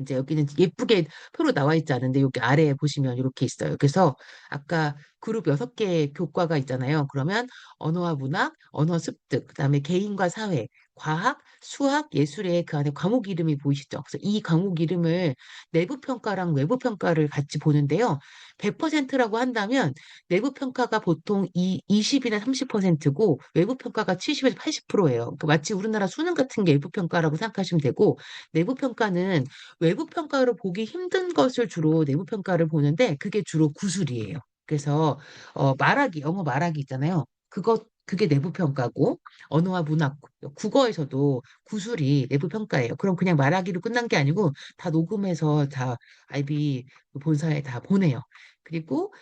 이제 여기는 예쁘게 표로 나와 있지 않은데 여기 아래에 보시면 이렇게 있어요. 그래서 아까 그룹 6개 교과가 있잖아요. 그러면 언어와 문학, 언어 습득, 그다음에 개인과 사회, 과학, 수학, 예술의 그 안에 과목 이름이 보이시죠? 그래서 이 과목 이름을 내부 평가랑 외부 평가를 같이 보는데요. 100%라고 한다면 내부 평가가 보통 20이나 30%고 외부 평가가 70에서 80%예요. 그러니까 마치 우리나라 수능 같은 게 외부 평가라고 생각하시면 되고 내부 평가는 외부 평가로 보기 힘든 것을 주로 내부 평가를 보는데 그게 주로 구술이에요. 그래서 영어 말하기 있잖아요. 그게 내부 평가고 언어와 문학, 국어에서도 구술이 내부 평가예요. 그럼 그냥 말하기로 끝난 게 아니고 다 녹음해서 다 IB 본사에 다 보내요. 그리고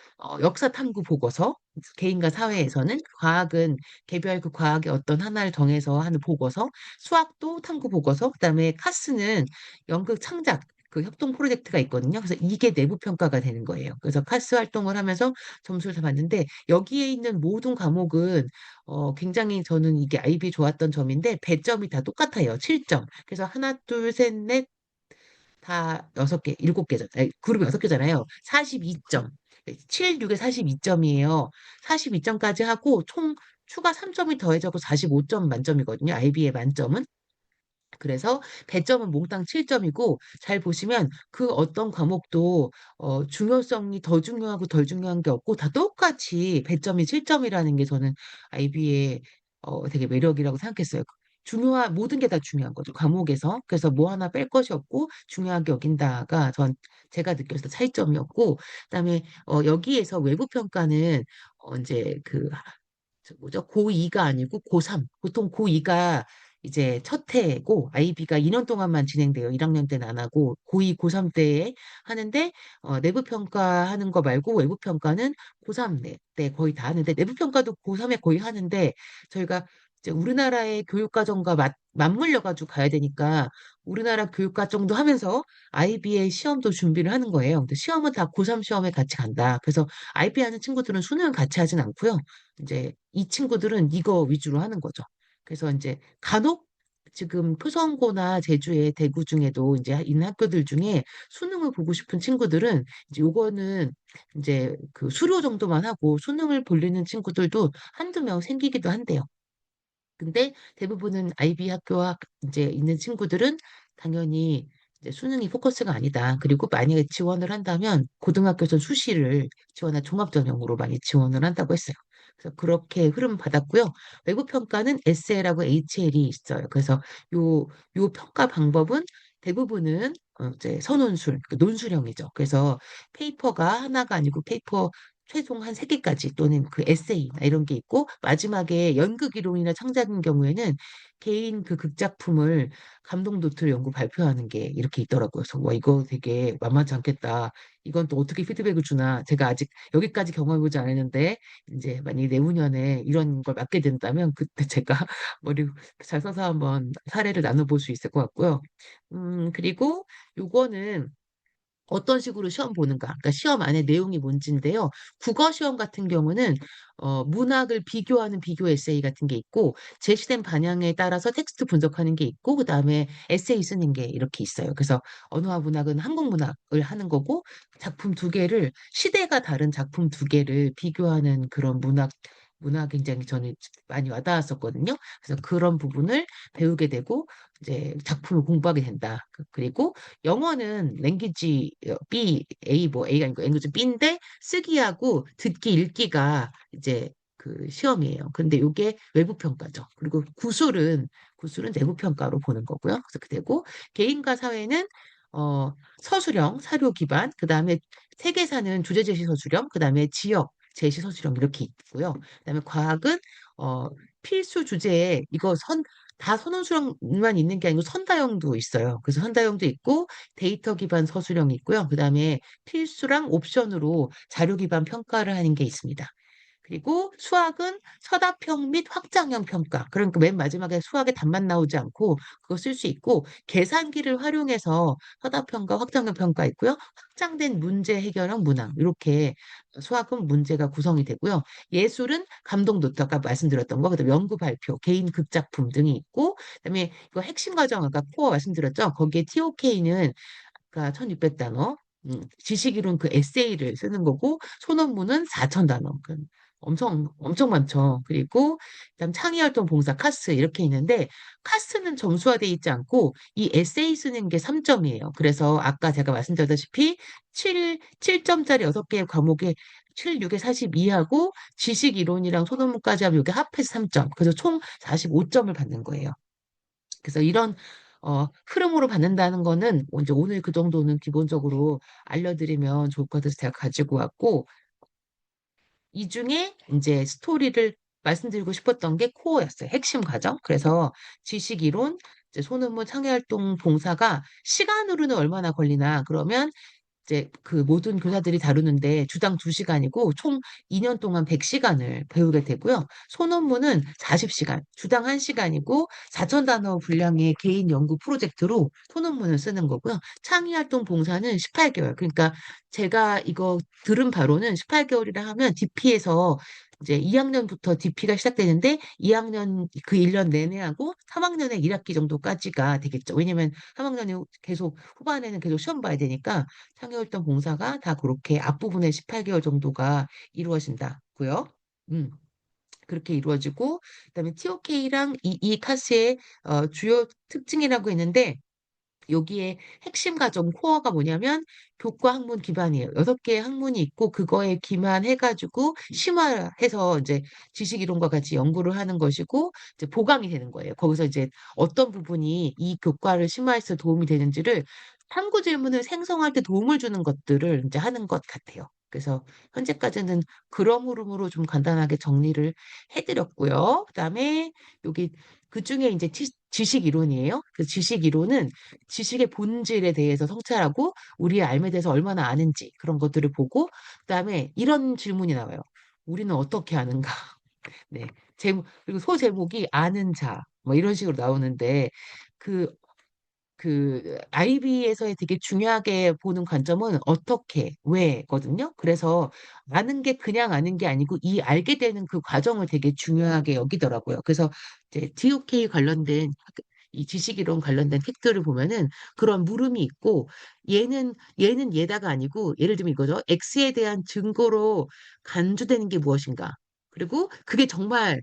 역사 탐구 보고서, 개인과 사회에서는 과학은 개별 그 과학의 어떤 하나를 정해서 하는 보고서, 수학도 탐구 보고서, 그다음에 카스는 연극 창작 그 협동 프로젝트가 있거든요. 그래서 이게 내부 평가가 되는 거예요. 그래서 카스 활동을 하면서 점수를 다 받는데 여기에 있는 모든 과목은 굉장히 저는 이게 아이비 좋았던 점인데 배점이 다 똑같아요. 7점. 그래서 하나, 둘, 셋, 넷, 다 6개, 7개죠. 그룹 6개잖아요. 42점. 7, 6에 42점이에요. 42점까지 하고 총 추가 3점이 더해져서 45점 만점이거든요. IB의 만점은. 그래서 배점은 몽땅 7점이고 잘 보시면 그 어떤 과목도 중요성이 더 중요하고 덜 중요한 게 없고 다 똑같이 배점이 7점이라는 게 저는 IB의 되게 매력이라고 생각했어요. 모든 게 다 중요한 거죠. 과목에서. 그래서 뭐 하나 뺄 것이 없고 중요하게 여긴다가 제가 느꼈을 때 차이점이었고 그다음에 여기에서 외부 평가는 이제 그 뭐죠? 고2가 아니고 고3. 보통 고2가 이제 첫 해고 IB가 2년 동안만 진행돼요. 1학년 때는 안 하고 고2, 고3 때에 하는데 내부 평가하는 거 말고 외부 평가는 고3 때 거의 다 하는데 내부 평가도 고3에 거의 하는데 저희가 이제 우리나라의 교육과정과 맞물려 가지고 가야 되니까 우리나라 교육과정도 하면서 IB의 시험도 준비를 하는 거예요. 근데 시험은 다 고3 시험에 같이 간다. 그래서 IB 하는 친구들은 수능을 같이 하진 않고요. 이제 이 친구들은 이거 위주로 하는 거죠. 그래서 이제 간혹 지금 표성고나 제주의 대구 중에도 이제 있는 학교들 중에 수능을 보고 싶은 친구들은 이제 요거는 이제 그 수료 정도만 하고 수능을 보려는 친구들도 한두 명 생기기도 한대요. 근데 대부분은 IB 학교와 이제 있는 친구들은 당연히 이제 수능이 포커스가 아니다. 그리고 만약에 지원을 한다면 고등학교에서 수시를 지원한 종합전형으로 많이 지원을 한다고 했어요. 그래서 그렇게 흐름 받았고요. 외부 평가는 SL하고 HL이 있어요. 그래서 요 평가 방법은 대부분은 이제 선논술, 그 논술형이죠. 그래서 페이퍼가 하나가 아니고 페이퍼 최종 한 세개까지 또는 그 에세이나 이런 게 있고 마지막에 연극 이론이나 창작인 경우에는 개인 그 극작품을 감독 노트를 연구 발표하는 게 이렇게 있더라고요. 그래서 와 이거 되게 만만치 않겠다. 이건 또 어떻게 피드백을 주나. 제가 아직 여기까지 경험해보지 않았는데 이제 만약에 내후년에 이런 걸 맡게 된다면 그때 제가 머리 잘 써서 한번 사례를 나눠볼 수 있을 것 같고요. 그리고 요거는 어떤 식으로 시험 보는가? 그러니까 시험 안에 내용이 뭔지인데요. 국어 시험 같은 경우는 문학을 비교하는 비교 에세이 같은 게 있고 제시된 반영에 따라서 텍스트 분석하는 게 있고 그다음에 에세이 쓰는 게 이렇게 있어요. 그래서 언어와 문학은 한국 문학을 하는 거고 작품 두 개를 시대가 다른 작품 두 개를 비교하는 그런 문학 굉장히 저는 많이 와닿았었거든요. 그래서 그런 부분을 배우게 되고 이제 작품을 공부하게 된다. 그리고 영어는 랭귀지 B, A 뭐 A가 아니고 랭귀지 B인데 쓰기하고 듣기 읽기가 이제 그 시험이에요. 근데 이게 외부 평가죠. 그리고 구술은 내부 평가로 보는 거고요. 그래서 그리고 개인과 사회는 서술형, 사료 기반, 그다음에 세계사는 주제 제시 서술형, 그다음에 지역 제시 서술형 이렇게 있고요. 그다음에 과학은 어 필수 주제에 이거 다 선원수령만 있는 게 아니고 선다형도 있어요. 그래서 선다형도 있고 데이터 기반 서술형이 있고요. 그다음에 필수랑 옵션으로 자료 기반 평가를 하는 게 있습니다. 그리고 수학은 서답형 및 확장형 평가. 그러니까 맨 마지막에 수학에 답만 나오지 않고 그거 쓸 수 있고 계산기를 활용해서 서답형과 확장형 평가 있고요. 확장된 문제 해결형 문항. 이렇게 수학은 문제가 구성이 되고요. 예술은 감독 노트 아까 말씀드렸던 거, 그다음에 연구 발표, 개인 극작품 등이 있고 그다음에 이거 핵심 과정 아까 코어 말씀드렸죠. 거기에 TOK는 그러니까 1600단어, 지식이론 그 에세이를 쓰는 거고, 소논문은 4000단어. 엄청, 엄청 많죠. 그리고, 그다음 창의활동 봉사 카스 이렇게 있는데, 카스는 점수화돼 있지 않고, 이 에세이 쓰는 게 3점이에요. 그래서 아까 제가 말씀드렸다시피, 7점짜리 6개의 과목에 7, 6에 42하고, 지식이론이랑 소논문까지 하면 이게 합해서 3점. 그래서 총 45점을 받는 거예요. 그래서 이런 흐름으로 받는다는 거는 이제 오늘 그 정도는 기본적으로 알려드리면 좋을 것 같아서 제가 가지고 왔고 이 중에 이제 스토리를 말씀드리고 싶었던 게 코어였어요. 핵심 과정. 그래서 지식 이론, 이제 소논문 창의활동 봉사가 시간으로는 얼마나 걸리나 그러면 이제 그 모든 교사들이 다루는데 주당 2시간이고 총 2년 동안 100시간을 배우게 되고요. 소논문은 40시간, 주당 1시간이고 4,000단어 분량의 개인 연구 프로젝트로 소논문을 쓰는 거고요. 창의활동 봉사는 18개월. 그러니까 제가 이거 들은 바로는 18개월이라 하면 DP에서 이제 2학년부터 DP가 시작되는데 2학년 그 1년 내내 하고 3학년에 1학기 정도까지가 되겠죠. 왜냐면 3학년이 계속 후반에는 계속 시험 봐야 되니까 창의활동 봉사가 다 그렇게 앞부분에 18개월 정도가 이루어진다고요. 음, 그렇게 이루어지고 그다음에 TOK랑 이 카스의 주요 특징이라고 했는데 여기에 핵심 과정 코어가 뭐냐면 교과 학문 기반이에요. 6개의 학문이 있고 그거에 기반해가지고 심화해서 이제 지식 이론과 같이 연구를 하는 것이고 이제 보강이 되는 거예요. 거기서 이제 어떤 부분이 이 교과를 심화해서 도움이 되는지를 탐구 질문을 생성할 때 도움을 주는 것들을 이제 하는 것 같아요. 그래서 현재까지는 그런 흐름으로 좀 간단하게 정리를 해드렸고요. 그다음에 여기 그중에 이제 지식 이론이에요. 그 지식 이론은 지식의 본질에 대해서 성찰하고 우리의 삶에 대해서 얼마나 아는지 그런 것들을 보고 그다음에 이런 질문이 나와요. 우리는 어떻게 아는가? 네. 그리고 소제목이 아는 자, 뭐 이런 식으로 나오는데 그 IB에서의 되게 중요하게 보는 관점은 어떻게, 왜거든요. 그래서 아는 게 그냥 아는 게 아니고 이 알게 되는 그 과정을 되게 중요하게 여기더라고요. 그래서 이제 DOK 관련된 이 지식이론 관련된 책들을 보면은 그런 물음이 있고 얘는 얘다가 아니고 예를 들면 이거죠. X에 대한 증거로 간주되는 게 무엇인가? 그리고 그게 정말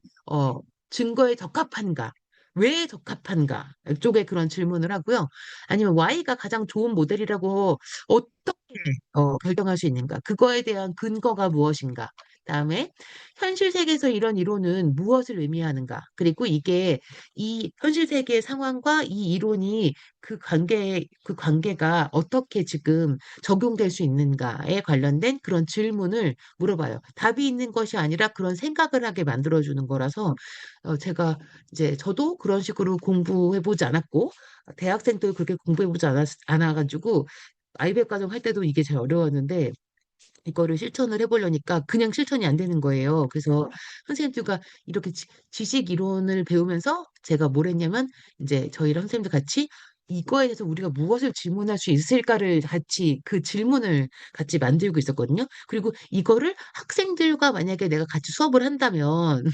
증거에 적합한가? 왜 적합한가? 쪽에 그런 질문을 하고요. 아니면 Y가 가장 좋은 모델이라고 어떻게 결정할 수 있는가? 그거에 대한 근거가 무엇인가? 다음에 현실 세계에서 이런 이론은 무엇을 의미하는가? 그리고 이게 이 현실 세계의 상황과 이 이론이 그 관계가 어떻게 지금 적용될 수 있는가에 관련된 그런 질문을 물어봐요. 답이 있는 것이 아니라 그런 생각을 하게 만들어주는 거라서 제가 이제 저도 그런 식으로 공부해보지 않았고 대학생 도 그렇게 공부해보지 않아가지고 아이백 과정 할 때도 이게 제일 어려웠는데 이거를 실천을 해보려니까 그냥 실천이 안 되는 거예요. 그래서 선생님들과 이렇게 지식 이론을 배우면서 제가 뭘 했냐면 이제 저희랑 선생님들 같이 이거에 대해서 우리가 무엇을 질문할 수 있을까를 같이 그 질문을 같이 만들고 있었거든요. 그리고 이거를 학생들과 만약에 내가 같이 수업을 한다면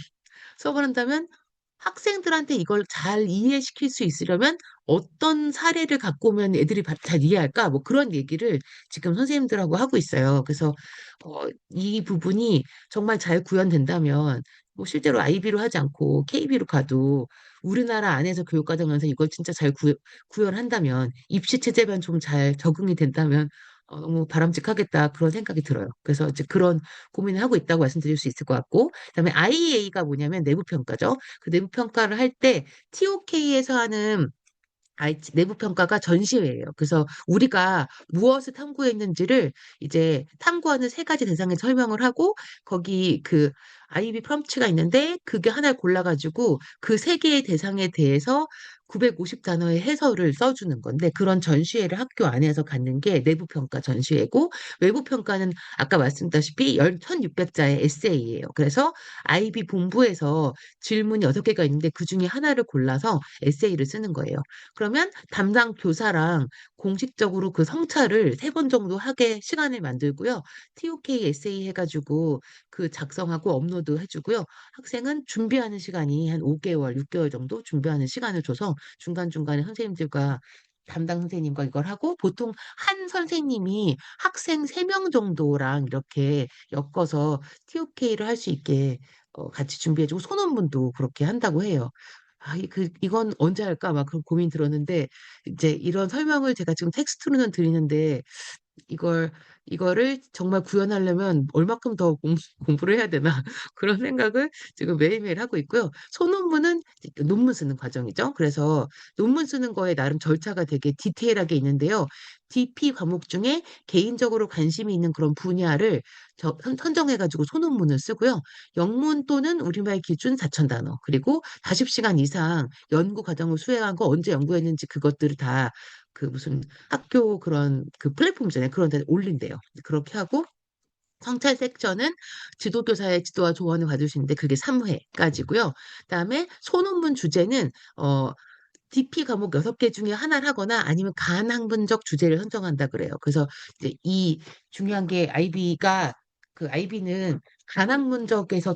학생들한테 이걸 잘 이해시킬 수 있으려면 어떤 사례를 갖고 오면 애들이 잘 이해할까? 뭐 그런 얘기를 지금 선생님들하고 하고 있어요. 그래서 이 부분이 정말 잘 구현된다면 뭐 실제로 IB로 하지 않고 KB로 가도 우리나라 안에서 교육과정에서 이걸 진짜 잘 구현한다면 입시 체제만 좀 잘 적응이 된다면 너무 바람직하겠다 그런 생각이 들어요. 그래서 이제 그런 고민을 하고 있다고 말씀드릴 수 있을 것 같고, 그다음에 IEA가 뭐냐면 내부 평가죠. 그 내부 평가를 할 때 TOK에서 하는 내부 평가가 전시회예요. 그래서 우리가 무엇을 탐구했는지를 이제 탐구하는 세 가지 대상에 설명을 하고 거기 그 IB 프롬프트가 있는데 그게 하나를 골라가지고 그 세 개의 대상에 대해서 950단어의 해설을 써주는 건데 그런 전시회를 학교 안에서 갖는 게 내부 평가 전시회고 외부 평가는 아까 말씀드렸다시피 1600자의 에세이예요. 그래서 IB 본부에서 질문이 6개가 있는데 그 중에 하나를 골라서 에세이를 쓰는 거예요. 그러면 담당 교사랑 공식적으로 그 성찰을 3번 정도 하게 시간을 만들고요. TOK 에세이 해가지고 그 작성하고 업로드 해주고요. 학생은 준비하는 시간이 한 5개월, 6개월 정도 준비하는 시간을 줘서 중간중간에 선생님들과 담당 선생님과 이걸 하고 보통 한 선생님이 학생 3명 정도랑 이렇게 엮어서 TOK를 할 수 있게 같이 준비해주고 소논문도 그렇게 한다고 해요. 이건 언제 할까? 막 그런 고민 들었는데, 이제 이런 설명을 제가 지금 텍스트로는 드리는데, 이걸, 이거를 정말 구현하려면 얼마큼 더 공부를 해야 되나 그런 생각을 지금 매일매일 하고 있고요. 소논문은 이제 논문 쓰는 과정이죠. 그래서 논문 쓰는 거에 나름 절차가 되게 디테일하게 있는데요. DP 과목 중에 개인적으로 관심이 있는 그런 분야를 선정해가지고 소논문을 쓰고요. 영문 또는 우리말 기준 4,000단어 그리고 40시간 이상 연구 과정을 수행한 거 언제 연구했는지 그것들을 다 그 무슨 학교 그런 그 플랫폼이잖아요. 그런 데 올린대요. 그렇게 하고 성찰 섹션은 지도교사의 지도와 조언을 받을 수 있는데 그게 3회까지고요. 그다음에 소논문 주제는 DP 과목 6개 중에 하나를 하거나 아니면 간학문적 주제를 선정한다 그래요. 그래서 이제 이 중요한 게 그 IB는 간학문적에서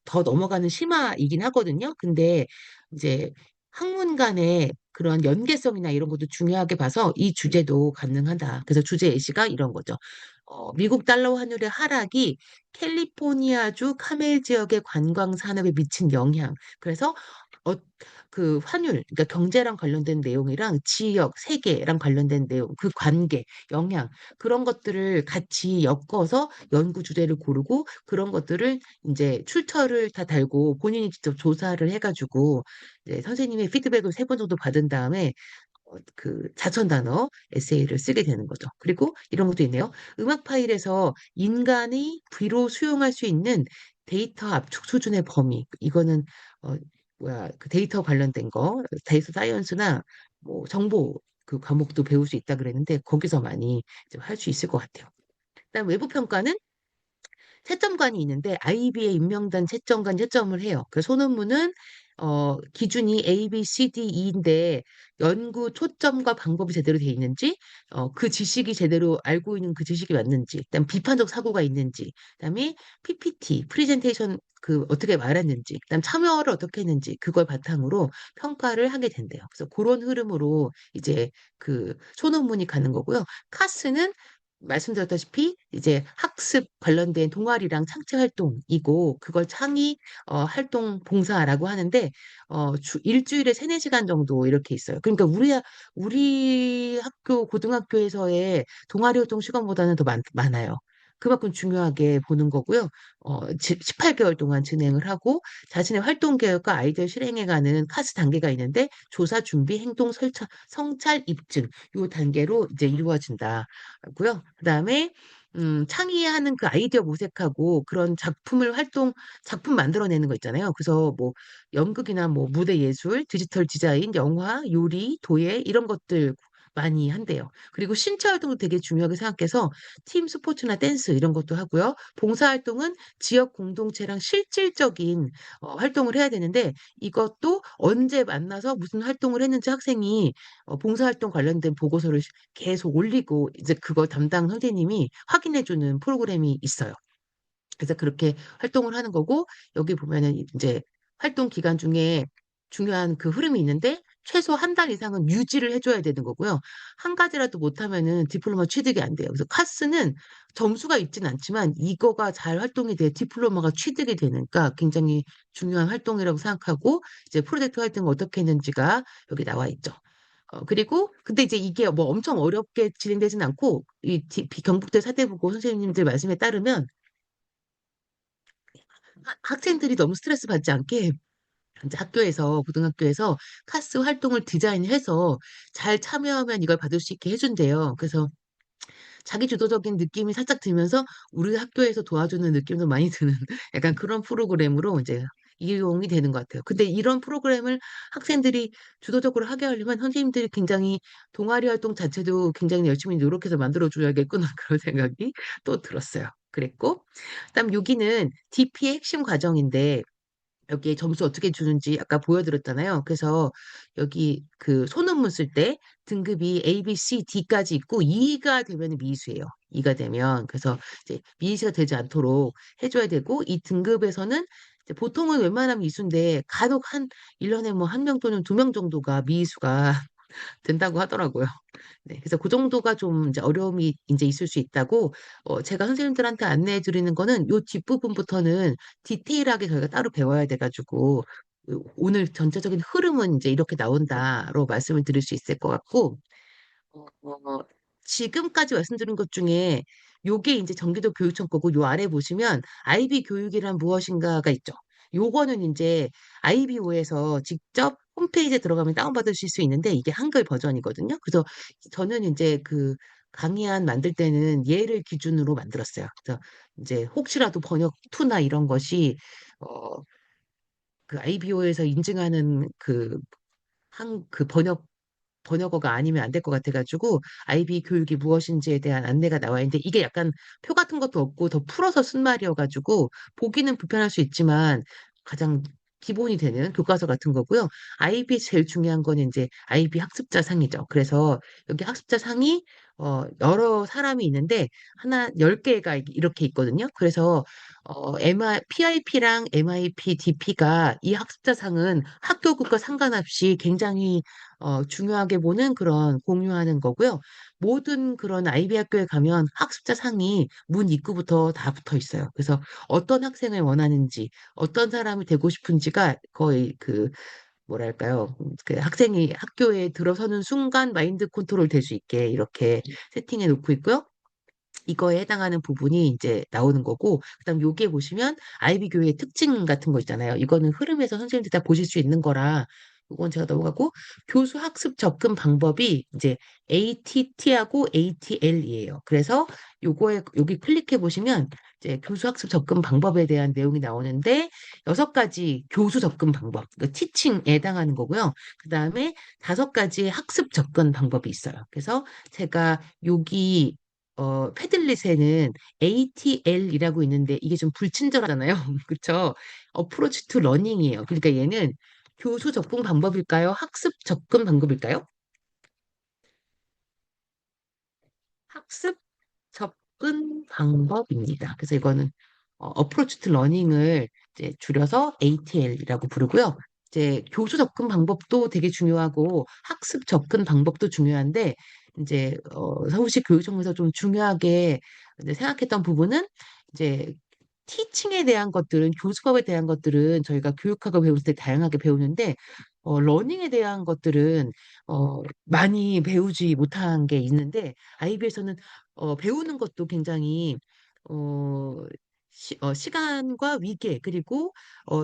더 넘어가는 심화이긴 하거든요. 근데 이제 학문 간의 그런 연계성이나 이런 것도 중요하게 봐서 이 주제도 가능하다. 그래서 주제 예시가 이런 거죠. 미국 달러 환율의 하락이 캘리포니아주 카멜 지역의 관광 산업에 미친 영향. 그래서 어, 그 환율, 그러니까 경제랑 관련된 내용이랑 지역, 세계랑 관련된 내용, 그 관계, 영향, 그런 것들을 같이 엮어서 연구 주제를 고르고 그런 것들을 이제 출처를 다 달고 본인이 직접 조사를 해가지고 이제 선생님의 피드백을 3번 정도 받은 다음에 그 4,000단어 에세이를 쓰게 되는 거죠. 그리고 이런 것도 있네요. 음악 파일에서 인간이 귀로 수용할 수 있는 데이터 압축 수준의 범위. 이거는 어, 뭐야, 그 데이터 관련된 거, 데이터 사이언스나 뭐 정보 그 과목도 배울 수 있다 그랬는데 거기서 많이 할 수 있을 것 같아요. 그다음 외부 평가는 채점관이 있는데 IB에 임명된 채점관 채점을 해요. 그 소논문은 기준이 A, B, C, D, E인데 연구 초점과 방법이 제대로 돼 있는지, 그 지식이 제대로 알고 있는 그 지식이 맞는지, 그다음 비판적 사고가 있는지, 그다음에 PPT, 프레젠테이션 그 어떻게 말했는지, 그다음 참여를 어떻게 했는지 그걸 바탕으로 평가를 하게 된대요. 그래서 그런 흐름으로 이제 그 소논문이 가는 거고요. 카스는 말씀드렸다시피 이제 학습 관련된 동아리랑 창체 활동이고 그걸 창의 활동 봉사라고 하는데 일주일에 3-4시간 정도 이렇게 있어요. 그러니까 우리 학교 고등학교에서의 동아리 활동 시간보다는 더 많아요. 그만큼 중요하게 보는 거고요. 18개월 동안 진행을 하고 자신의 활동 계획과 아이디어 실행해가는 카스 단계가 있는데 조사, 준비, 행동, 성찰, 입증 요 단계로 이제 이루어진다. 고요. 그다음에 창의하는 그 아이디어 모색하고 그런 작품 만들어내는 거 있잖아요. 그래서 뭐 연극이나 뭐 무대 예술, 디지털 디자인, 영화, 요리, 도예 이런 것들 많이 한대요. 그리고 신체 활동도 되게 중요하게 생각해서 팀 스포츠나 댄스 이런 것도 하고요. 봉사 활동은 지역 공동체랑 실질적인 활동을 해야 되는데 이것도 언제 만나서 무슨 활동을 했는지 학생이 봉사활동 관련된 보고서를 계속 올리고 이제 그걸 담당 선생님이 확인해주는 프로그램이 있어요. 그래서 그렇게 활동을 하는 거고 여기 보면은 이제 활동 기간 중에 중요한 그 흐름이 있는데 최소 1달 이상은 유지를 해줘야 되는 거고요. 한 가지라도 못하면은 디플로마 취득이 안 돼요. 그래서 카스는 점수가 있진 않지만 이거가 잘 활동이 돼 디플로마가 취득이 되니까 굉장히 중요한 활동이라고 생각하고 이제 프로젝트 활동을 어떻게 했는지가 여기 나와 있죠. 그리고 근데 이제 이게 뭐 엄청 어렵게 진행되진 않고 경북대 사대부고 선생님들 말씀에 따르면 학생들이 너무 스트레스 받지 않게 이제 학교에서 고등학교에서 카스 활동을 디자인해서 잘 참여하면 이걸 받을 수 있게 해준대요. 그래서 자기 주도적인 느낌이 살짝 들면서 우리 학교에서 도와주는 느낌도 많이 드는 약간 그런 프로그램으로 이제 이용이 되는 것 같아요. 근데 이런 프로그램을 학생들이 주도적으로 하게 하려면 선생님들이 굉장히 동아리 활동 자체도 굉장히 열심히 노력해서 만들어줘야겠구나 그런 생각이 또 들었어요. 그랬고, 그다음 여기는 DP의 핵심 과정인데 여기에 점수 어떻게 주는지 아까 보여드렸잖아요. 그래서 여기 그 소논문 쓸 때 등급이 A, B, C, D까지 있고 2가 되면 미수예요. 2가 되면 그래서 이제 미수가 되지 않도록 해줘야 되고 이 등급에서는 이제 보통은 웬만하면 미수인데 간혹 한 1년에 뭐 1명 또는 2명 정도가 미수가 된다고 하더라고요. 네, 그래서 그 정도가 좀 이제 어려움이 이제 있을 수 있다고 제가 선생님들한테 안내해 드리는 거는 요 뒷부분부터는 디테일하게 저희가 따로 배워야 돼가지고 오늘 전체적인 흐름은 이제 이렇게 나온다로 말씀을 드릴 수 있을 것 같고 어, 어, 지금까지 말씀드린 것 중에 요게 이제 경기도 교육청 거고 요 아래 보시면 아이비 교육이란 무엇인가가 있죠. 요거는 이제 아이비오에서 직접 홈페이지에 들어가면 다운받으실 수 있는데 이게 한글 버전이거든요. 그래서 저는 이제 그 강의안 만들 때는 얘를 기준으로 만들었어요. 그래서 이제 혹시라도 번역 투나 이런 것이 그 아이비오에서 인증하는 그 번역어가 아니면 안 될 것 같아가지고 아이비 교육이 무엇인지에 대한 안내가 나와 있는데 이게 약간 표 같은 것도 없고 더 풀어서 쓴 말이어가지고 보기는 불편할 수 있지만 가장 기본이 되는 교과서 같은 거고요. 아이비 제일 중요한 거는 이제 아이비 학습자 상이죠. 그래서 여기 학습자 상이 여러 사람이 있는데 하나 10개가 이렇게 있거든요. 그래서 PIP랑 MIP, DP가 이 학습자 상은 학교급과 상관없이 굉장히 중요하게 보는 그런 공유하는 거고요. 모든 그런 아이비 학교에 가면 학습자 상이 문 입구부터 다 붙어 있어요. 그래서 어떤 학생을 원하는지, 어떤 사람이 되고 싶은지가 거의 뭐랄까요. 그 학생이 학교에 들어서는 순간 마인드 컨트롤 될 수 있게 이렇게 세팅해 놓고 있고요. 이거에 해당하는 부분이 이제 나오는 거고, 그다음 여기에 보시면 아이비 교육의 특징 같은 거 있잖아요. 이거는 흐름에서 선생님들 다 보실 수 있는 거라 그건 제가 넘어가고 교수 학습 접근 방법이 이제 ATT하고 ATL이에요. 그래서 요거에 여기 클릭해 보시면 이제 교수 학습 접근 방법에 대한 내용이 나오는데 6가지 교수 접근 방법, 그 티칭에 해당하는 거고요. 그다음에 5가지 학습 접근 방법이 있어요. 그래서 제가 여기 패들릿에는 ATL이라고 있는데 이게 좀 불친절하잖아요. 그렇죠? 어프로치 투 러닝이에요. 그러니까 얘는 교수 접근 방법일까요? 학습 접근 방법일까요? 학습 접근 방법입니다. 그래서 이거는 어프로치 투 러닝을 이제 줄여서 ATL이라고 부르고요. 이제 교수 접근 방법도 되게 중요하고 학습 접근 방법도 중요한데 이제 서울시 교육청에서 좀 중요하게 이제 생각했던 부분은 이제 티칭에 대한 것들은 교수법에 대한 것들은 저희가 교육학을 배울 때 다양하게 배우는데 러닝에 대한 것들은 많이 배우지 못한 게 있는데 IB에서는 배우는 것도 굉장히 어, 시간과 위계 그리고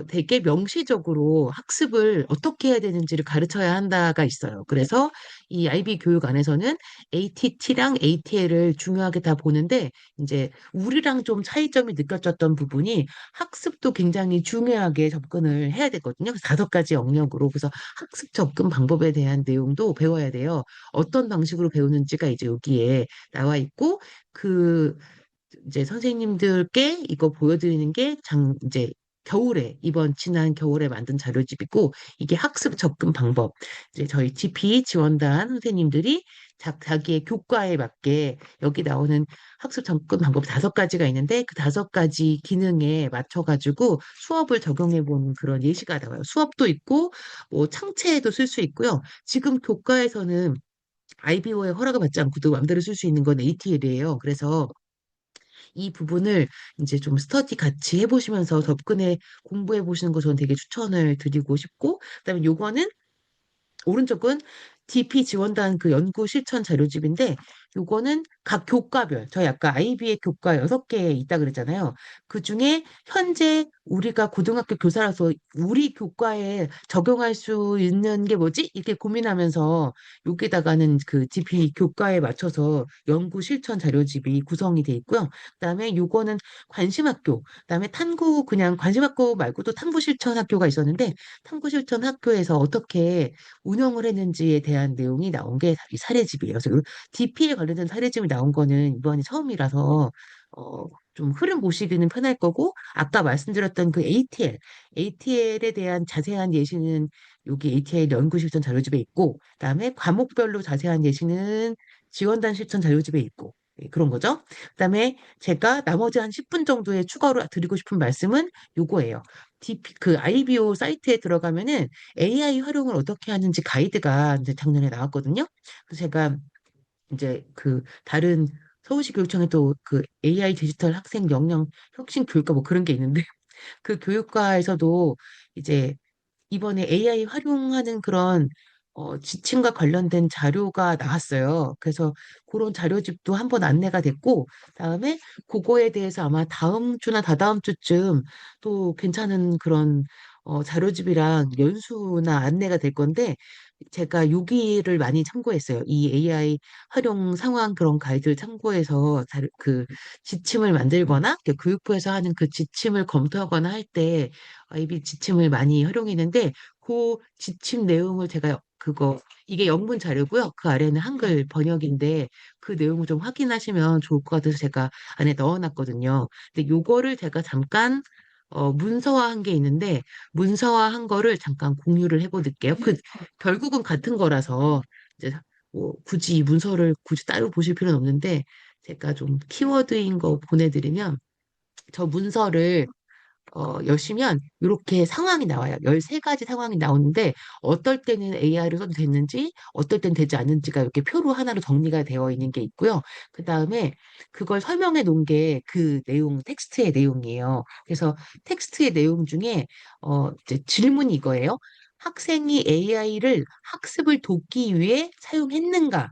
되게 명시적으로 학습을 어떻게 해야 되는지를 가르쳐야 한다가 있어요. 그래서 이 IB 교육 안에서는 ATT랑 ATL을 중요하게 다 보는데 이제 우리랑 좀 차이점이 느껴졌던 부분이 학습도 굉장히 중요하게 접근을 해야 되거든요. 그래서 5가지 영역으로 그래서 학습 접근 방법에 대한 내용도 배워야 돼요. 어떤 방식으로 배우는지가 이제 여기에 나와 있고 그 이제 선생님들께 이거 보여드리는 게 이제 겨울에 이번 지난 겨울에 만든 자료집이고 이게 학습 접근 방법 이제 저희 GP 지원단 선생님들이 자기의 교과에 맞게 여기 나오는 학습 접근 방법 5가지가 있는데 그 5가지 기능에 맞춰가지고 수업을 적용해 본 그런 예시가 나와요. 수업도 있고 뭐 창체에도 쓸 수 있고요. 지금 교과에서는 IBO의 허락을 받지 않고도 마음대로 쓸 수 있는 건 ATL이에요. 그래서 이 부분을 이제 좀 스터디 같이 해보시면서 접근해 공부해 보시는 거 저는 되게 추천을 드리고 싶고, 그다음에 요거는 오른쪽은 DP 지원단 그 연구 실천 자료집인데 요거는 각 교과별 저희 아까 IB의 교과 6개 있다 그랬잖아요. 그중에 현재 우리가 고등학교 교사라서 우리 교과에 적용할 수 있는 게 뭐지? 이렇게 고민하면서 여기다가는 그 DP 교과에 맞춰서 연구 실천 자료집이 구성이 돼 있고요. 그다음에 요거는 관심학교, 그다음에 탐구 그냥 관심학교 말고도 탐구 실천 학교가 있었는데 탐구 실천 학교에서 어떻게 운영을 했는지에 대한 내용이 나온 게 이 사례집이에요. 그래서 DP에 관련된 사례집이 나온 거는 이번이 처음이라서 좀 흐름 보시기는 편할 거고 아까 말씀드렸던 그 ATL에 대한 자세한 예시는 여기 ATL 연구 실천 자료집에 있고 그다음에 과목별로 자세한 예시는 지원단 실천 자료집에 있고 예, 그런 거죠. 그다음에 제가 나머지 한 10분 정도에 추가로 드리고 싶은 말씀은 요거예요. 그 IBO 사이트에 들어가면은 AI 활용을 어떻게 하는지 가이드가 이제 작년에 나왔거든요. 그래서 제가 이제 그 다른 서울시 교육청에 또 그 AI 디지털 학생 역량 혁신 교육과 뭐 그런 게 있는데 그 교육과에서도 이제 이번에 AI 활용하는 그런 지침과 관련된 자료가 나왔어요. 그래서 그런 자료집도 한번 안내가 됐고, 다음에 그거에 대해서 아마 다음 주나 다다음 주쯤 또 괜찮은 그런 자료집이랑 연수나 안내가 될 건데, 제가 여기를 많이 참고했어요. 이 AI 활용 상황 그런 가이드를 참고해서 그 지침을 만들거나 교육부에서 하는 그 지침을 검토하거나 할 때 IB 지침을 많이 활용했는데 그 지침 내용을 제가 이게 영문 자료고요. 그 아래는 한글 번역인데 그 내용을 좀 확인하시면 좋을 것 같아서 제가 안에 넣어놨거든요. 근데 요거를 제가 잠깐 문서화한 게 있는데 문서화한 거를 잠깐 공유를 해보릴게요. 결국은 같은 거라서 이제 뭐 굳이 이 문서를 굳이 따로 보실 필요는 없는데 제가 좀 키워드인 거 보내드리면 저 문서를 여시면 이렇게 상황이 나와요. 13가지 상황이 나오는데 어떨 때는 AI를 써도 됐는지 어떨 땐 되지 않는지가 이렇게 표로 하나로 정리가 되어 있는 게 있고요. 그 다음에 그걸 설명해 놓은 게 그 내용, 텍스트의 내용이에요. 그래서 텍스트의 내용 중에 이제 질문이 이거예요. 학생이 AI를 학습을 돕기 위해 사용했는가?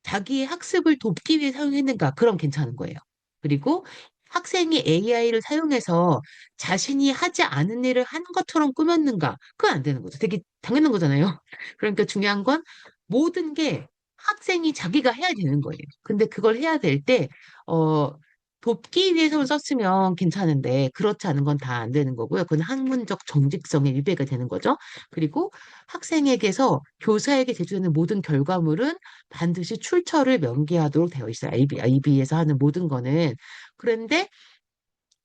자기의 학습을 돕기 위해 사용했는가? 그럼 괜찮은 거예요. 그리고 학생이 AI를 사용해서 자신이 하지 않은 일을 한 것처럼 꾸몄는가? 그건 안 되는 거죠. 되게 당연한 거잖아요. 그러니까 중요한 건 모든 게 학생이 자기가 해야 되는 거예요. 근데 그걸 해야 될 때, 어, 돕기 위해서 썼으면 괜찮은데, 그렇지 않은 건 다 안 되는 거고요. 그건 학문적 정직성의 위배가 되는 거죠. 그리고 학생에게서 교사에게 제출되는 모든 결과물은 반드시 출처를 명기하도록 되어 있어요. IB에서 하는 모든 거는. 그런데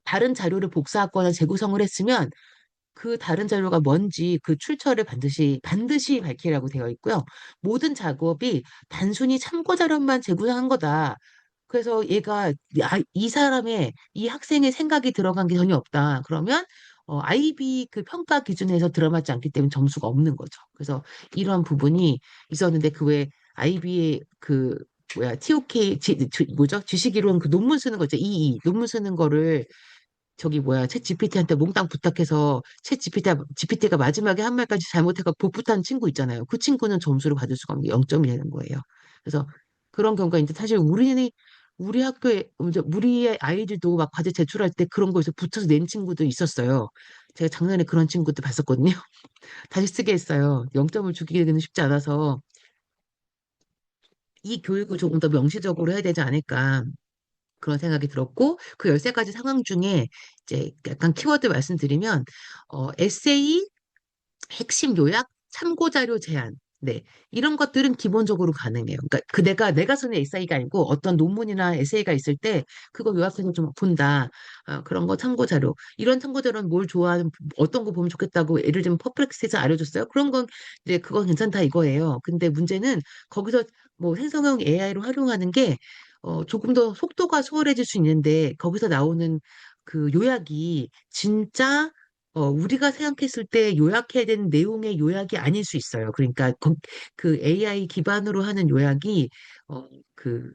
다른 자료를 복사하거나 재구성을 했으면 그 다른 자료가 뭔지 그 출처를 반드시 밝히라고 되어 있고요. 모든 작업이 단순히 참고 자료만 제공한 거다. 그래서 얘가 이 사람의 이 학생의 생각이 들어간 게 전혀 없다. 그러면 IB 그 평가 기준에서 들어맞지 않기 때문에 점수가 없는 거죠. 그래서 이런 부분이 있었는데 그 외에 IB의 그 뭐야 TOK 뭐죠? 지식이론 그 논문 쓰는 거 있죠. EE 논문 쓰는 거를 저기 뭐야 챗 GPT한테 몽땅 부탁해서 GPT가 마지막에 한 말까지 잘못해서 복붙한 친구 있잖아요. 그 친구는 점수를 받을 수가 없는 게 0점이 되는 거예요. 그래서 그런 경우가 이제 사실 우리 학교에 이제 우리의 아이들도 막 과제 제출할 때 그런 거에서 붙여서 낸 친구도 있었어요. 제가 작년에 그런 친구도 봤었거든요. 다시 쓰게 했어요. 0점을 주기는 쉽지 않아서 이 교육을 조금 더 명시적으로 해야 되지 않을까. 그런 생각이 들었고, 그 13가지 상황 중에 이제 약간 키워드 말씀드리면, 에세이, 핵심 요약, 참고 자료 제안. 네. 이런 것들은 기본적으로 가능해요. 그러니까 내가 쓰는 에세이가 아니고 어떤 논문이나 에세이가 있을 때 그거 요약해서 좀 본다. 그런 거 참고 자료. 이런 참고 자료는 뭘 좋아하는, 어떤 거 보면 좋겠다고 예를 들면 퍼플렉스에서 알려줬어요. 그런 건 이제 그건 괜찮다 이거예요. 근데 문제는 거기서 뭐 생성형 AI로 활용하는 게 조금 더 속도가 수월해질 수 있는데 거기서 나오는 그 요약이 진짜 우리가 생각했을 때 요약해야 되는 내용의 요약이 아닐 수 있어요. 그러니까 그 AI 기반으로 하는 요약이 어, 그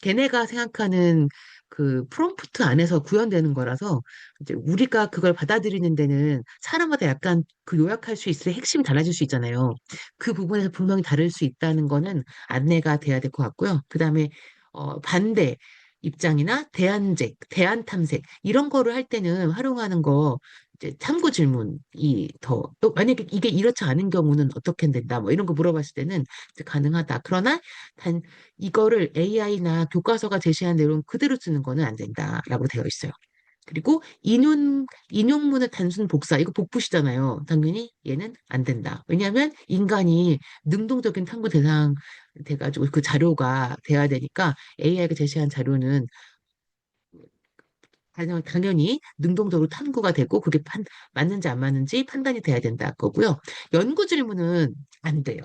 걔네가 생각하는 그 프롬프트 안에서 구현되는 거라서 이제 우리가 그걸 받아들이는 데는 사람마다 약간 그 요약할 수 있을 때 핵심이 달라질 수 있잖아요. 그 부분에서 분명히 다를 수 있다는 거는 안내가 돼야 될 것 같고요. 그다음에 반대 입장이나 대안책, 대안 탐색 이런 거를 할 때는 활용하는 거 이제 참고 질문이 또 만약에 이게 이렇지 않은 경우는 어떻게 된다 뭐 이런 거 물어봤을 때는 이제 가능하다. 그러나 단 이거를 AI나 교과서가 제시한 내용 그대로 쓰는 거는 안 된다라고 되어 있어요. 그리고 인용문의 단순 복사, 이거 복붙이잖아요. 당연히 얘는 안 된다. 왜냐하면 인간이 능동적인 탐구 대상 돼가지고 그 자료가 돼야 되니까 AI가 제시한 자료는 당연히 능동적으로 탐구가 되고 그게 맞는지 안 맞는지 판단이 돼야 된다 거고요. 연구 질문은 안 돼요.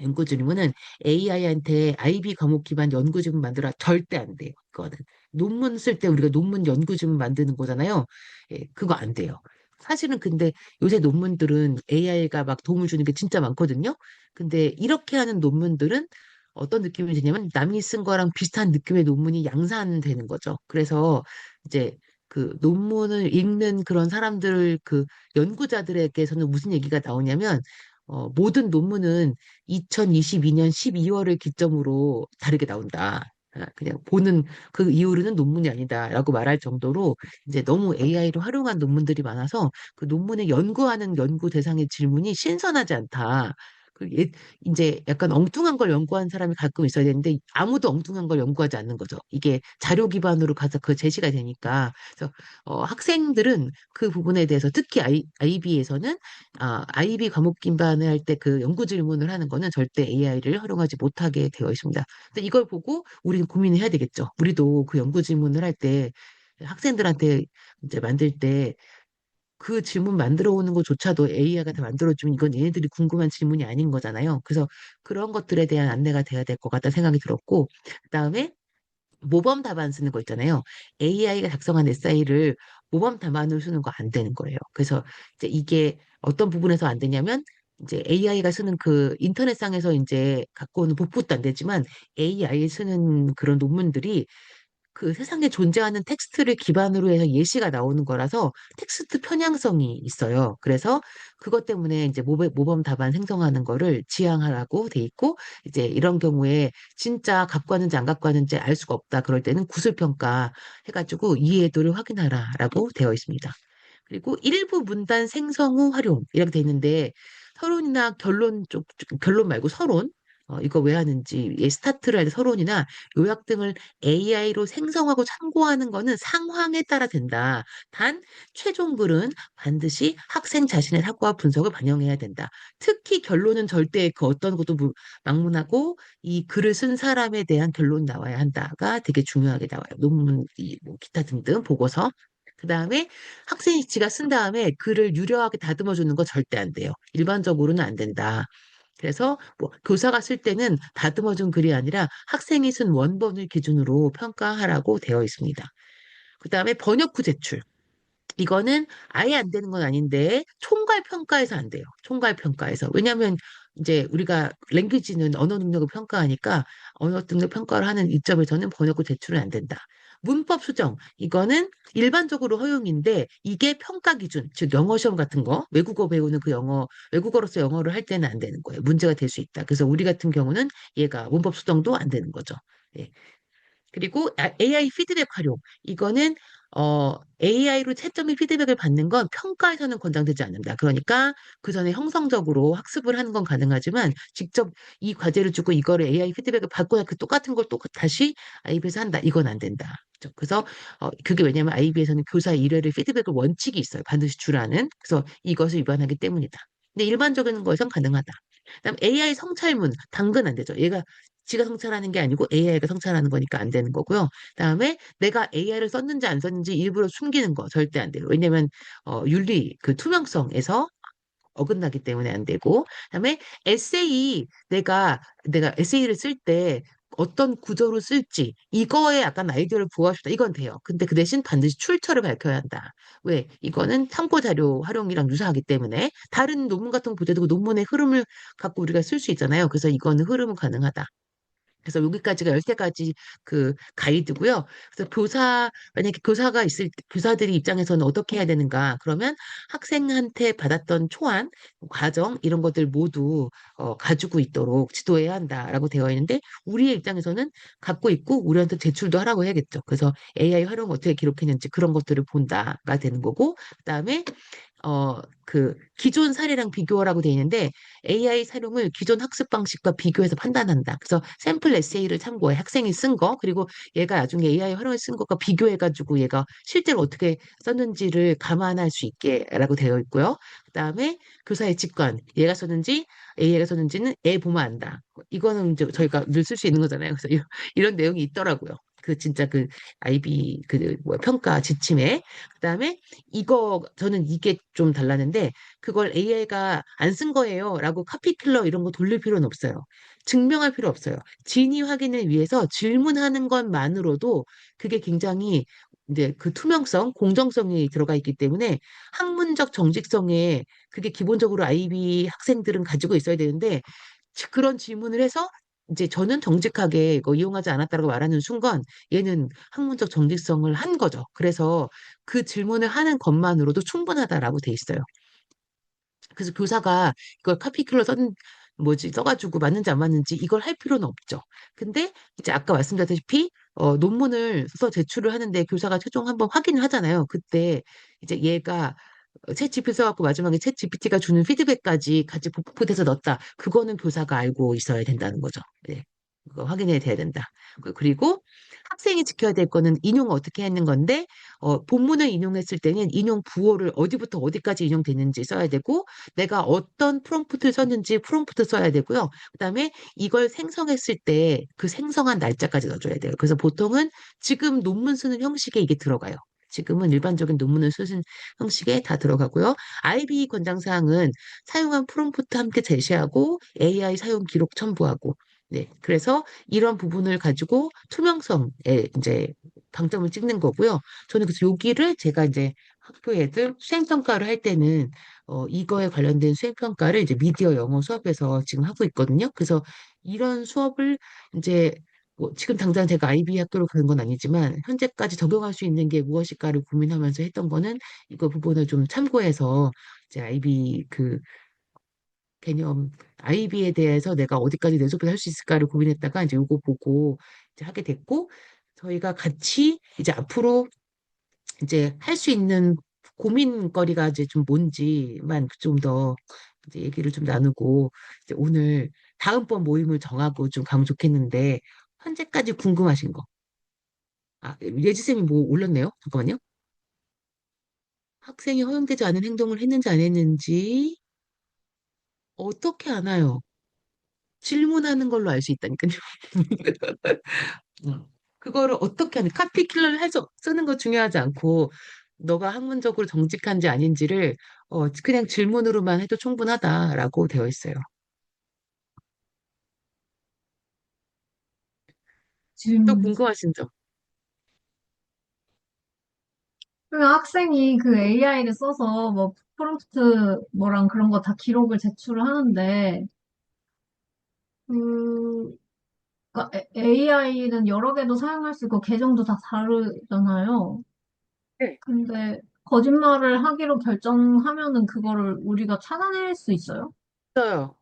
연구 질문은 AI한테 IB 과목 기반 연구 질문 만들어 절대 안 돼요. 그거는 논문 쓸 때 우리가 논문 연구 질문 만드는 거잖아요. 예, 그거 안 돼요. 사실은 근데 요새 논문들은 AI가 막 도움을 주는 게 진짜 많거든요. 근데 이렇게 하는 논문들은 어떤 느낌이 드냐면 남이 쓴 거랑 비슷한 느낌의 논문이 양산되는 거죠. 그래서 이제 그 논문을 읽는 그런 사람들 그 연구자들에게서는 무슨 얘기가 나오냐면 모든 논문은 2022년 12월을 기점으로 다르게 나온다. 그냥 보는 그 이후로는 논문이 아니다라고 말할 정도로 이제 너무 AI로 활용한 논문들이 많아서 그 논문에 연구하는 연구 대상의 질문이 신선하지 않다. 이제 약간 엉뚱한 걸 연구한 사람이 가끔 있어야 되는데 아무도 엉뚱한 걸 연구하지 않는 거죠. 이게 자료 기반으로 가서 그 제시가 되니까. 그래서 학생들은 그 부분에 대해서 특히 IB에서는 IB 과목 기반을 할 때 그 연구 질문을 하는 거는 절대 AI를 활용하지 못하게 되어 있습니다. 근데 이걸 보고 우리는 고민을 해야 되겠죠. 우리도 그 연구 질문을 할 때 학생들한테 이제 만들 때 그 질문 만들어 오는 것조차도 AI가 다 만들어주면 이건 얘네들이 궁금한 질문이 아닌 거잖아요. 그래서 그런 것들에 대한 안내가 돼야 될 것 같다는 생각이 들었고, 그다음에 모범 답안 쓰는 거 있잖아요. AI가 작성한 에세이를 모범 답안으로 쓰는 거 안 되는 거예요. 그래서 이제 이게 어떤 부분에서 안 되냐면 이제 AI가 쓰는 그 인터넷상에서 이제 갖고 오는 복붙도 안 되지만 AI 쓰는 그런 논문들이 그 세상에 존재하는 텍스트를 기반으로 해서 예시가 나오는 거라서 텍스트 편향성이 있어요. 그래서 그것 때문에 이제 모범 답안 생성하는 거를 지향하라고 돼 있고, 이제 이런 경우에 진짜 갖고 왔는지 안 갖고 왔는지 알 수가 없다. 그럴 때는 구술평가 해가지고 이해도를 확인하라라고 되어 있습니다. 그리고 일부 문단 생성 후 활용 이렇게 돼 있는데, 서론이나 결론 말고 서론, 이거 왜 하는지, 스타트를 할 때 서론이나 요약 등을 AI로 생성하고 참고하는 거는 상황에 따라 된다. 단 최종 글은 반드시 학생 자신의 사고와 분석을 반영해야 된다. 특히 결론은 절대 그 어떤 것도 막론하고 이 글을 쓴 사람에 대한 결론이 나와야 한다가 되게 중요하게 나와요. 논문, 뭐 기타 등등 보고서. 그 다음에 학생이 지가 쓴 다음에 글을 유려하게 다듬어 주는 거 절대 안 돼요. 일반적으로는 안 된다. 그래서 뭐 교사가 쓸 때는 다듬어 준 글이 아니라 학생이 쓴 원본을 기준으로 평가하라고 되어 있습니다. 그 다음에 번역 후 제출. 이거는 아예 안 되는 건 아닌데 총괄 평가에서 안 돼요. 총괄 평가에서. 왜냐하면 이제 우리가 랭귀지는 언어 능력을 평가하니까 언어 능력 평가를 하는 이점에서는 번역 후 제출은 안 된다. 문법 수정. 이거는 일반적으로 허용인데 이게 평가 기준, 즉 영어 시험 같은 거, 외국어 배우는 그 영어, 외국어로서 영어를 할 때는 안 되는 거예요. 문제가 될 수 있다. 그래서 우리 같은 경우는 얘가 문법 수정도 안 되는 거죠. 예. 그리고 AI 피드백 활용. 이거는 AI로 채점의 피드백을 받는 건 평가에서는 권장되지 않는다. 그러니까 그 전에 형성적으로 학습을 하는 건 가능하지만 직접 이 과제를 주고 이거를 AI 피드백을 받고 그 똑같은 걸 또 다시 IB에서 한다. 이건 안 된다. 그죠? 그래서 그게 왜냐하면 IB에서는 교사 일회를 피드백을 원칙이 있어요. 반드시 주라는. 그래서 이것을 위반하기 때문이다. 근데 일반적인 거에선 가능하다. 그다음 AI 성찰문 당근 안 되죠. 얘가 지가 성찰하는 게 아니고 AI가 성찰하는 거니까 안 되는 거고요. 그다음에 내가 AI를 썼는지 안 썼는지 일부러 숨기는 거 절대 안 돼요. 왜냐면 윤리 그 투명성에서 어긋나기 때문에 안 되고, 그다음에 에세이 내가 에세이를 쓸 때 어떤 구조로 쓸지 이거에 약간 아이디어를 부여하고 다 이건 돼요. 근데 그 대신 반드시 출처를 밝혀야 한다. 왜? 이거는 참고 자료 활용이랑 유사하기 때문에 다른 논문 같은 거 볼 때도 그 논문의 흐름을 갖고 우리가 쓸 수 있잖아요. 그래서 이거는 흐름은 가능하다. 그래서 여기까지가 10개까지 그 가이드고요. 그래서 만약에 교사들이 입장에서는 어떻게 해야 되는가? 그러면 학생한테 받았던 초안, 과정, 이런 것들 모두 가지고 있도록 지도해야 한다라고 되어 있는데, 우리의 입장에서는 갖고 있고 우리한테 제출도 하라고 해야겠죠. 그래서 AI 활용 어떻게 기록했는지 그런 것들을 본다가 되는 거고, 그다음에 그 기존 사례랑 비교하라고 돼 있는데 AI 사용을 기존 학습 방식과 비교해서 판단한다. 그래서 샘플 에세이를 참고해. 학생이 쓴 거, 그리고 얘가 나중에 AI 활용을 쓴 것과 비교해가지고 얘가 실제로 어떻게 썼는지를 감안할 수 있게라고 되어 있고요. 그다음에 교사의 직관, 얘가 썼는지 AI가 썼는지는 애 보면 안다. 이거는 이제 저희가 늘 쓸 수 있는 거잖아요. 그래서 이런 내용이 있더라고요. 그 진짜 그 IB 그 뭐야 평가 지침에. 그다음에 저는 이게 좀 달랐는데, 그걸 AI가 안 쓴 거예요라고 카피킬러 이런 거 돌릴 필요는 없어요. 증명할 필요 없어요. 진위 확인을 위해서 질문하는 것만으로도 그게 굉장히 이제 그 투명성, 공정성이 들어가 있기 때문에 학문적 정직성에 그게 기본적으로 IB 학생들은 가지고 있어야 되는데, 그런 질문을 해서 이제 저는 정직하게 이거 이용하지 않았다고 말하는 순간 얘는 학문적 정직성을 한 거죠. 그래서 그 질문을 하는 것만으로도 충분하다라고 돼 있어요. 그래서 교사가 이걸 카피큘러 써가지고 맞는지 안 맞는지 이걸 할 필요는 없죠. 근데 이제 아까 말씀드렸다시피 논문을 써서 제출을 하는데 교사가 최종 한번 확인을 하잖아요. 그때 이제 얘가 챗 GPT 써갖고 마지막에 챗 GPT가 주는 피드백까지 같이 복붙해서 넣었다. 그거는 교사가 알고 있어야 된다는 거죠. 네. 그거 확인해야 돼야 된다. 그리고 학생이 지켜야 될 거는 인용을 어떻게 했는 건데, 본문을 인용했을 때는 인용 부호를 어디부터 어디까지 인용됐는지 써야 되고, 내가 어떤 프롬프트를 썼는지 프롬프트 써야 되고요. 그다음에 이걸 생성했을 때 그 생성한 날짜까지 넣어줘야 돼요. 그래서 보통은 지금 논문 쓰는 형식에 이게 들어가요. 지금은 일반적인 논문을 쓰는 형식에 다 들어가고요. IB 권장사항은 사용한 프롬프트 함께 제시하고 AI 사용 기록 첨부하고, 네. 그래서 이런 부분을 가지고 투명성에 이제 방점을 찍는 거고요. 저는 그래서 여기를 제가 이제 학교 애들 수행평가를 할 때는 이거에 관련된 수행평가를 이제 미디어 영어 수업에서 지금 하고 있거든요. 그래서 이런 수업을 이제 뭐 지금 당장 제가 IB 학교로 가는 건 아니지만 현재까지 적용할 수 있는 게 무엇일까를 고민하면서 했던 거는 이거 부분을 좀 참고해서 이제 IB 그 개념 IB에 대해서 내가 어디까지 내 수업을 할 수 있을까를 고민했다가 이제 요거 보고 이제 하게 됐고 저희가 같이 이제 앞으로 이제 할 수 있는 고민거리가 이제 좀 뭔지만 좀 더 이제 얘기를 좀 나누고 이제 오늘 다음번 모임을 정하고 좀 가면 좋겠는데 현재까지 궁금하신 거. 아, 예지쌤이 뭐 올렸네요? 잠깐만요. 학생이 허용되지 않은 행동을 했는지 안 했는지 어떻게 아나요? 질문하는 걸로 알 수 있다니까요. 그거를 어떻게 하는 카피킬러를 해서 쓰는 거 중요하지 않고 너가 학문적으로 정직한지 아닌지를 그냥 질문으로만 해도 충분하다라고 되어 있어요. 또 질문. 궁금하신 점. 그러면 학생이 그 AI를 써서 뭐 프롬프트 뭐랑 그런 거 다 기록을 제출을 하는데 그 AI는 여러 개도 사용할 수 있고 계정도 다 다르잖아요. 네. 근데 거짓말을 하기로 결정하면은 그거를 우리가 찾아낼 수 있어요? 있어요.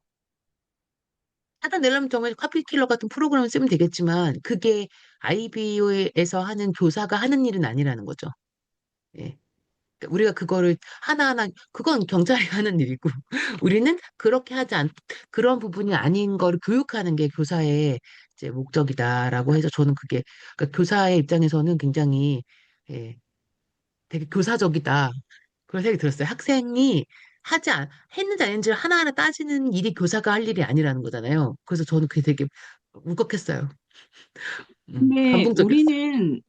찾아내려면 정말 카피킬러 같은 프로그램을 쓰면 되겠지만 그게 IBO에서 하는 교사가 하는 일은 아니라는 거죠. 예. 그러니까 우리가 그거를 하나하나 그건 경찰이 하는 일이고 우리는 그렇게 하지 않 그런 부분이 아닌 걸 교육하는 게 교사의 이제 목적이다라고 해서 저는 그게 그러니까 교사의 입장에서는 굉장히 예, 되게 교사적이다 그런 생각이 들었어요. 학생이 했는지 안 했는지를 하나하나 따지는 일이 교사가 할 일이 아니라는 거잖아요. 그래서 저는 그게 되게 울컥했어요. 근데 감동적이었어요. 우리는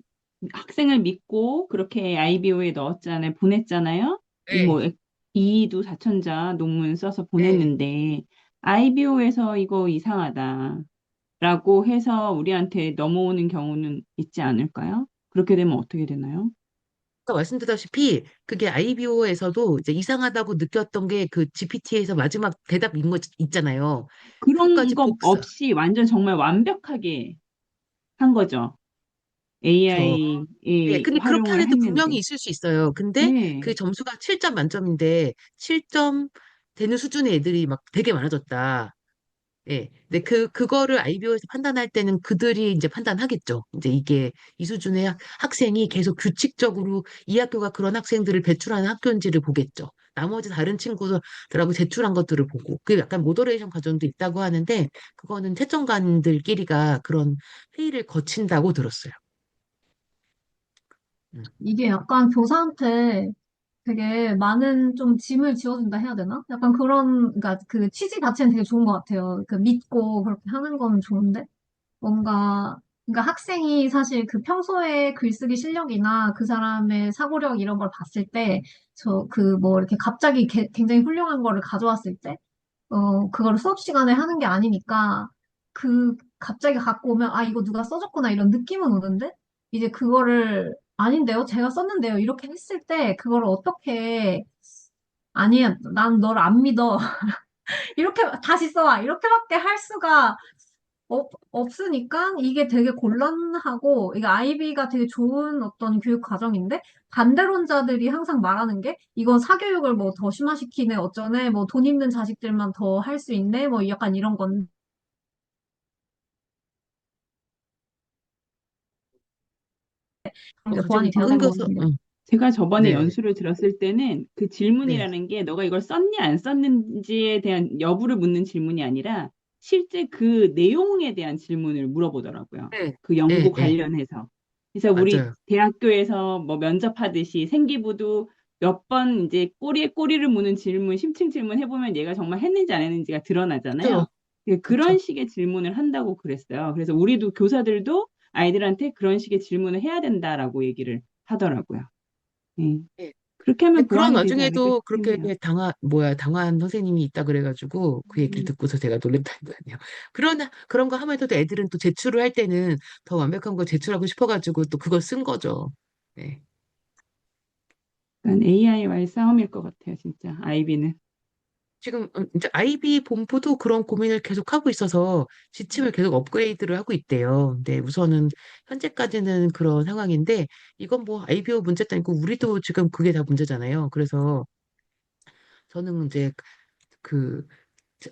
학생을 믿고 그렇게 IBO에 넣었잖아요. 보냈잖아요. 이 네, 뭐 이도 사천자 논문 써서 네. 보냈는데 IBO에서 이거 이상하다라고 해서 우리한테 넘어오는 경우는 있지 않을까요? 그렇게 되면 어떻게 되나요? 아까 말씀드렸다시피 그게 IBO에서도 이제 이상하다고 느꼈던 게 그 GPT에서 마지막 대답인 거 있잖아요. 그런 그것까지 거 없이 완전 정말 완벽하게 한 거죠. 복사. 예, AI 근데 그렇게 한 활용을 애도 분명히 했는데. 있을 수 있어요. 근데 그 네. 점수가 7점 만점인데 7점 되는 수준의 애들이 막 되게 많아졌다. 예. 근데 그거를 IBO에서 판단할 때는 그들이 이제 판단하겠죠. 이제 이게 이 수준의 학생이 계속 규칙적으로 이 학교가 그런 학생들을 배출하는 학교인지를 보겠죠. 나머지 다른 친구들하고 제출한 것들을 보고. 그 약간 모더레이션 과정도 있다고 하는데, 그거는 채점관들끼리가 그런 회의를 거친다고 들었어요. 음. 이게 약간 교사한테 되게 많은 좀 짐을 지어준다 해야 되나? 약간 그런, 그러니까 그 취지 자체는 되게 좋은 것 같아요. 그 믿고 그렇게 하는 건 좋은데, 뭔가, 그러니까 학생이 사실 그 평소에 글쓰기 실력이나 그 사람의 사고력 이런 걸 봤을 때, 그 뭐 이렇게 갑자기 굉장히 훌륭한 거를 가져왔을 때, 그거를 수업 시간에 하는 게 아니니까, 갑자기 갖고 오면, 아, 이거 누가 써줬구나, 이런 느낌은 오는데, 이제 그거를, 아닌데요? 제가 썼는데요? 이렇게 했을 때, 그거를 어떻게, 아니야, 난 너를 안 믿어. 이렇게, 다시 써와. 이렇게밖에 할 수가 없으니까, 이게 되게 곤란하고, 이게 아이비가 되게 좋은 어떤 교육 과정인데, 반대론자들이 항상 말하는 게, 이건 사교육을 뭐 더 심화시키네, 어쩌네, 뭐 돈 있는 자식들만 더 할 수 있네, 뭐 약간 이런 건데, 그런 게 갑자기 보완이 되었던 것 끊겨서, 같은데. 제가 저번에 네, 연수를 들었을 때는 그 네, 질문이라는 게 너가 이걸 썼니 안 썼는지에 대한 여부를 묻는 질문이 아니라 실제 그 내용에 대한 질문을 물어보더라고요. 네, 그 네, 연구 네, 관련해서. 그래서 우리 맞아요. 대학교에서 뭐 면접하듯이 생기부도 몇 번 이제 꼬리에 꼬리를 무는 질문, 심층 질문 해보면 얘가 정말 했는지 안 했는지가 드러나잖아요. 그쵸, 그런 그쵸. 식의 질문을 한다고 그랬어요. 그래서 우리도 교사들도 아이들한테 그런 식의 질문을 해야 된다라고 얘기를 하더라고요. 예. 네. 그렇게 하면 근데 그런 보완이 되지 않을까 와중에도 싶긴 그렇게 해요. 당한 선생님이 있다 그래가지고 그 얘기를 음, 듣고서 제가 놀랬다니까요. 그런 거 하면서도 애들은 또 제출을 할 때는 더 완벽한 거 제출하고 싶어가지고 또 그걸 쓴 거죠. 네. AI와의 싸움일 것 같아요, 진짜. 아이비는. 지금 이제 아이비 본부도 그런 고민을 계속 하고 있어서 지침을 계속 업그레이드를 하고 있대요. 근데 우선은 현재까지는 그런 상황인데 이건 뭐 아이비오 문제도 아니고 우리도 지금 그게 다 문제잖아요. 그래서 저는 이제 그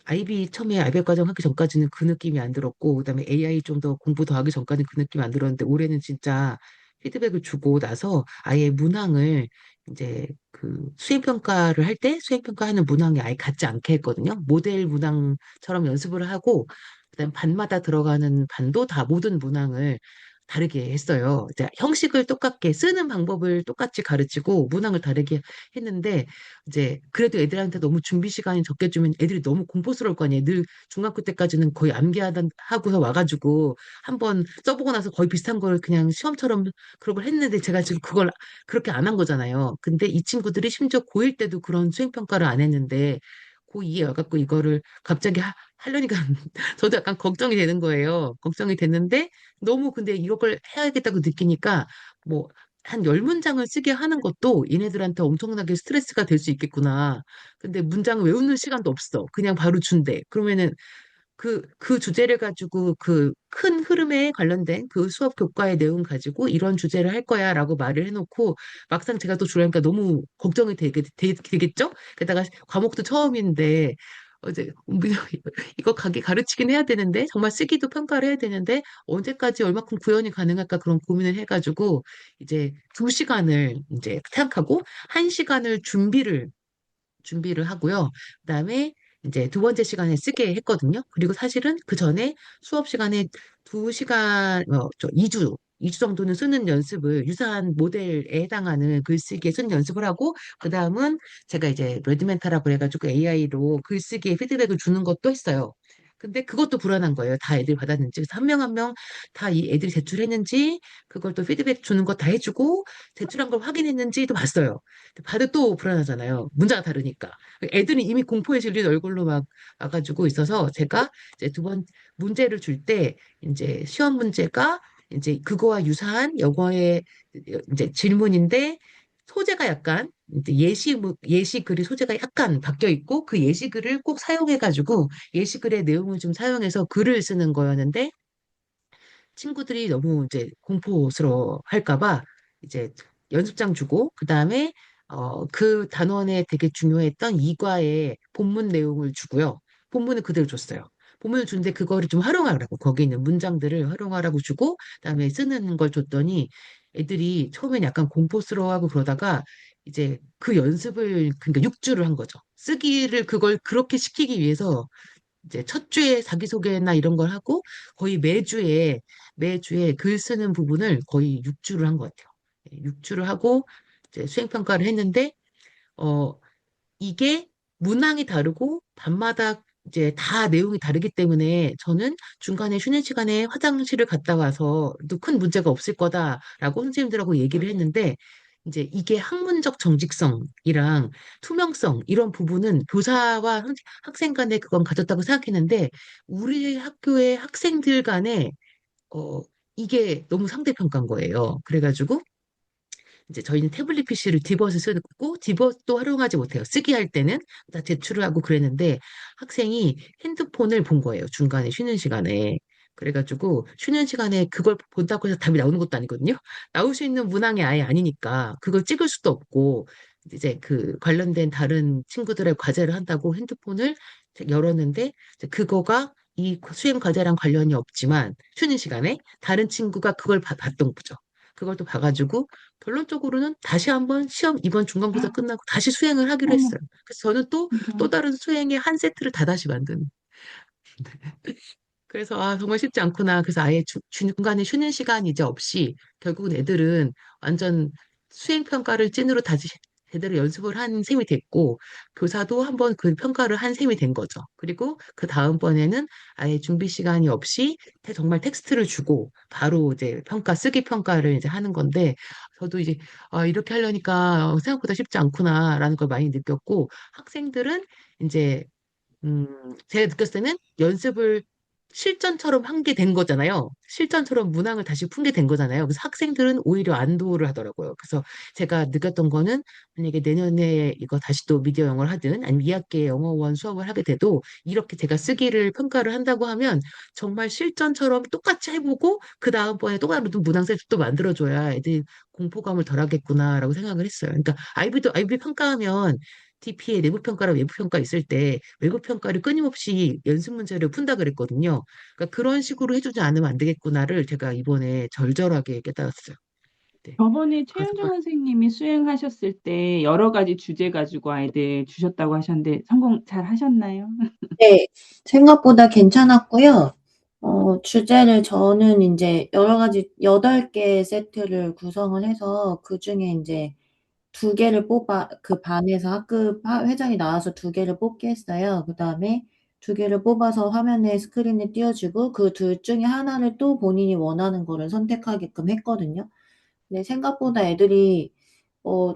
아이비 처음에 아이비 과정 하기 전까지는 그 느낌이 안 들었고 그다음에 AI 좀 더 공부 더 하기 전까지는 그 느낌이 안 들었는데 올해는 진짜 피드백을 주고 나서 아예 문항을 이제 그 수행평가를 할 때 수행평가하는 문항이 아예 같지 않게 했거든요. 모델 문항처럼 연습을 하고 그다음 반마다 들어가는 반도 다 모든 문항을 다르게 했어요. 이제 형식을 똑같게 쓰는 방법을 똑같이 가르치고 문항을 다르게 했는데 이제 그래도 애들한테 너무 준비 시간이 적게 주면 애들이 너무 공포스러울 거 아니에요. 늘 중학교 때까지는 거의 암기하다 하고서 와가지고 한번 써보고 나서 거의 비슷한 걸 그냥 시험처럼 그런 걸 했는데 제가 지금 그걸 그렇게 안 한 거잖아요. 근데 이 친구들이 심지어 고1 때도 그런 수행평가를 안 했는데 고2에 와갖고 이거를 갑자기 하려니까 저도 약간 걱정이 되는 거예요. 걱정이 됐는데 너무 근데 이걸 해야겠다고 느끼니까 뭐 한 10문장을 쓰게 하는 것도 얘네들한테 엄청나게 스트레스가 될 수 있겠구나. 근데 문장을 외우는 시간도 없어. 그냥 바로 준대. 그러면은 그 주제를 가지고 그 큰 흐름에 관련된 그 수업 교과의 내용 가지고 이런 주제를 할 거야 라고 말을 해놓고 막상 제가 또 주려니까 너무 걱정이 되겠죠? 게다가 과목도 처음인데 어제 이거 가르치긴 해야 되는데 정말 쓰기도 평가를 해야 되는데 언제까지 얼마큼 구현이 가능할까 그런 고민을 해가지고 이제 2시간을 이제 생각하고 1시간을 준비를 하고요. 그다음에 이제 두 번째 시간에 쓰게 했거든요. 그리고 사실은 그 전에 수업 시간에 2시간, 2주 정도는 쓰는 연습을 유사한 모델에 해당하는 글쓰기에 쓰는 연습을 하고, 그 다음은 제가 이제 레드멘타라고 해가지고 AI로 글쓰기에 피드백을 주는 것도 했어요. 근데 그것도 불안한 거예요. 다 애들이 받았는지. 그래서 한 명 한 명 다 이 애들이 제출했는지, 그걸 또 피드백 주는 거 다 해주고, 제출한 걸 확인했는지도 봤어요. 봐도 또 불안하잖아요. 문자가 다르니까. 애들이 이미 공포에 질린 얼굴로 막 와가지고 있어서 제가 이제 두 번 문제를 줄 때 이제 시험 문제가 이제 그거와 유사한 영어의 이제 질문인데 소재가 약간 이제 예시글이 소재가 약간 바뀌어 있고 그 예시글을 꼭 사용해가지고 예시글의 내용을 좀 사용해서 글을 쓰는 거였는데 친구들이 너무 이제 공포스러워 할까 봐 이제 연습장 주고 그다음에 그 단원에 되게 중요했던 이과의 본문 내용을 주고요. 본문을 그대로 줬어요. 본문을 주는데 그거를 좀 활용하라고 거기 있는 문장들을 활용하라고 주고 그다음에 쓰는 걸 줬더니 애들이 처음엔 약간 공포스러워하고 그러다가 이제 그 연습을 그러니까 6주를 한 거죠. 쓰기를 그걸 그렇게 시키기 위해서 이제 첫 주에 자기소개나 이런 걸 하고 거의 매주에 글 쓰는 부분을 거의 6주를 한 것 같아요. 6주를 하고 이제 수행평가를 했는데 어 이게 문항이 다르고 밤마다 이제 다 내용이 다르기 때문에 저는 중간에 쉬는 시간에 화장실을 갔다 와서 또 큰 문제가 없을 거다라고 선생님들하고 얘기를 했는데 이제 이게 학문적 정직성이랑 투명성 이런 부분은 교사와 학생 간에 그건 가졌다고 생각했는데 우리 학교의 학생들 간에 어 이게 너무 상대평가인 거예요. 그래가지고 이제 저희는 태블릿 PC를 디벗을 쓰고 디벗도 활용하지 못해요. 쓰기 할 때는 다 제출을 하고 그랬는데 학생이 핸드폰을 본 거예요. 중간에 쉬는 시간에. 그래가지고 쉬는 시간에 그걸 본다고 해서 답이 나오는 것도 아니거든요. 나올 수 있는 문항이 아예 아니니까 그걸 찍을 수도 없고 이제 그 관련된 다른 친구들의 과제를 한다고 핸드폰을 열었는데 이제 그거가 이 수행 과제랑 관련이 없지만 쉬는 시간에 다른 친구가 그걸 봤던 거죠. 그걸 또 봐가지고 결론적으로는 다시 한번 시험 이번 중간고사 끝나고 다시 수행을 하기로 어머, 했어요. 그래서 저는 또 이런. 다른 수행의 한 세트를 다 다시 만드는. 그래서 아 정말 쉽지 않구나. 그래서 아예 중간에 쉬는 시간이 이제 없이 결국은 애들은 완전 수행 평가를 찐으로 다시 제대로 연습을 한 셈이 됐고 교사도 한번 그 평가를 한 셈이 된 거죠. 그리고 그 다음번에는 아예 준비 시간이 없이 정말 텍스트를 주고 바로 이제 쓰기 평가를 이제 하는 건데 저도 이제 이렇게 하려니까 생각보다 쉽지 않구나라는 걸 많이 느꼈고 학생들은 이제 제가 느꼈을 때는 연습을 실전처럼 한 게 된 거잖아요. 실전처럼 문항을 다시 푼 게 된 거잖아요. 그래서 학생들은 오히려 안도를 하더라고요. 그래서 제가 느꼈던 거는 만약에 내년에 이거 다시 또 미디어 영어를 하든 아니면 2학기에 영어원 수업을 하게 돼도 이렇게 제가 쓰기를 평가를 한다고 하면 정말 실전처럼 똑같이 해보고 그 다음번에 또 다른 문항 세트 또 만들어줘야 애들이 공포감을 덜 하겠구나라고 생각을 했어요. 그러니까 아이비 평가하면 TP의 내부 평가랑 외부 평가 있을 때 외부 평가를 끊임없이 연습 문제를 푼다 그랬거든요. 그러니까 그런 식으로 해주지 않으면 안 되겠구나를 제가 이번에 절절하게 깨달았어요. 네. 저번에 아, 최윤정 정말 선생님이 수행하셨을 때 여러 가지 주제 가지고 아이들 주셨다고 하셨는데 성공 잘 하셨나요? 네, 생각보다 괜찮았고요. 주제를 저는 이제 여러 가지 8개 세트를 구성을 해서 그 중에 이제 2개를 뽑아, 그 반에서 학급 회장이 나와서 2개를 뽑게 했어요. 그 다음에 2개를 뽑아서 화면에 스크린에 띄워주고 그 둘 중에 하나를 또 본인이 원하는 거를 선택하게끔 했거든요. 근데 생각보다 애들이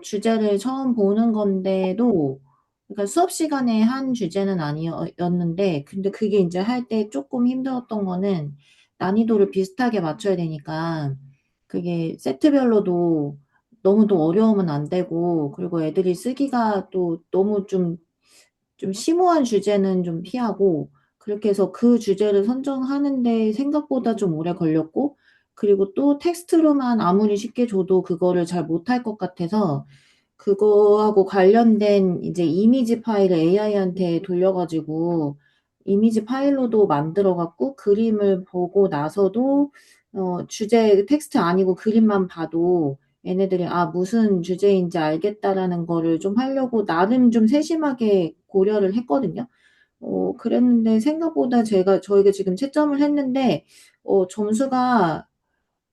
주제를 처음 보는 건데도 그러니까 수업 시간에 한 주제는 아니었는데 근데 그게 이제 할 때 조금 힘들었던 거는 난이도를 비슷하게 맞춰야 되니까 그게 세트별로도 너무 또 어려우면 안 되고 그리고 애들이 쓰기가 또 너무 좀 심오한 주제는 좀 피하고 그렇게 해서 그 주제를 선정하는데 생각보다 좀 오래 걸렸고 그리고 또 텍스트로만 아무리 쉽게 줘도 그거를 잘 못할 것 같아서 그거하고 관련된 이제 이미지 파일을 AI한테 돌려가지고 이미지 파일로도 만들어갖고 그림을 보고 나서도 주제 텍스트 아니고 그림만 봐도 얘네들이 아, 무슨 주제인지 알겠다라는 거를 좀 하려고 나름 좀 세심하게 고려를 했거든요. 그랬는데 생각보다 저희가 지금 채점을 했는데, 점수가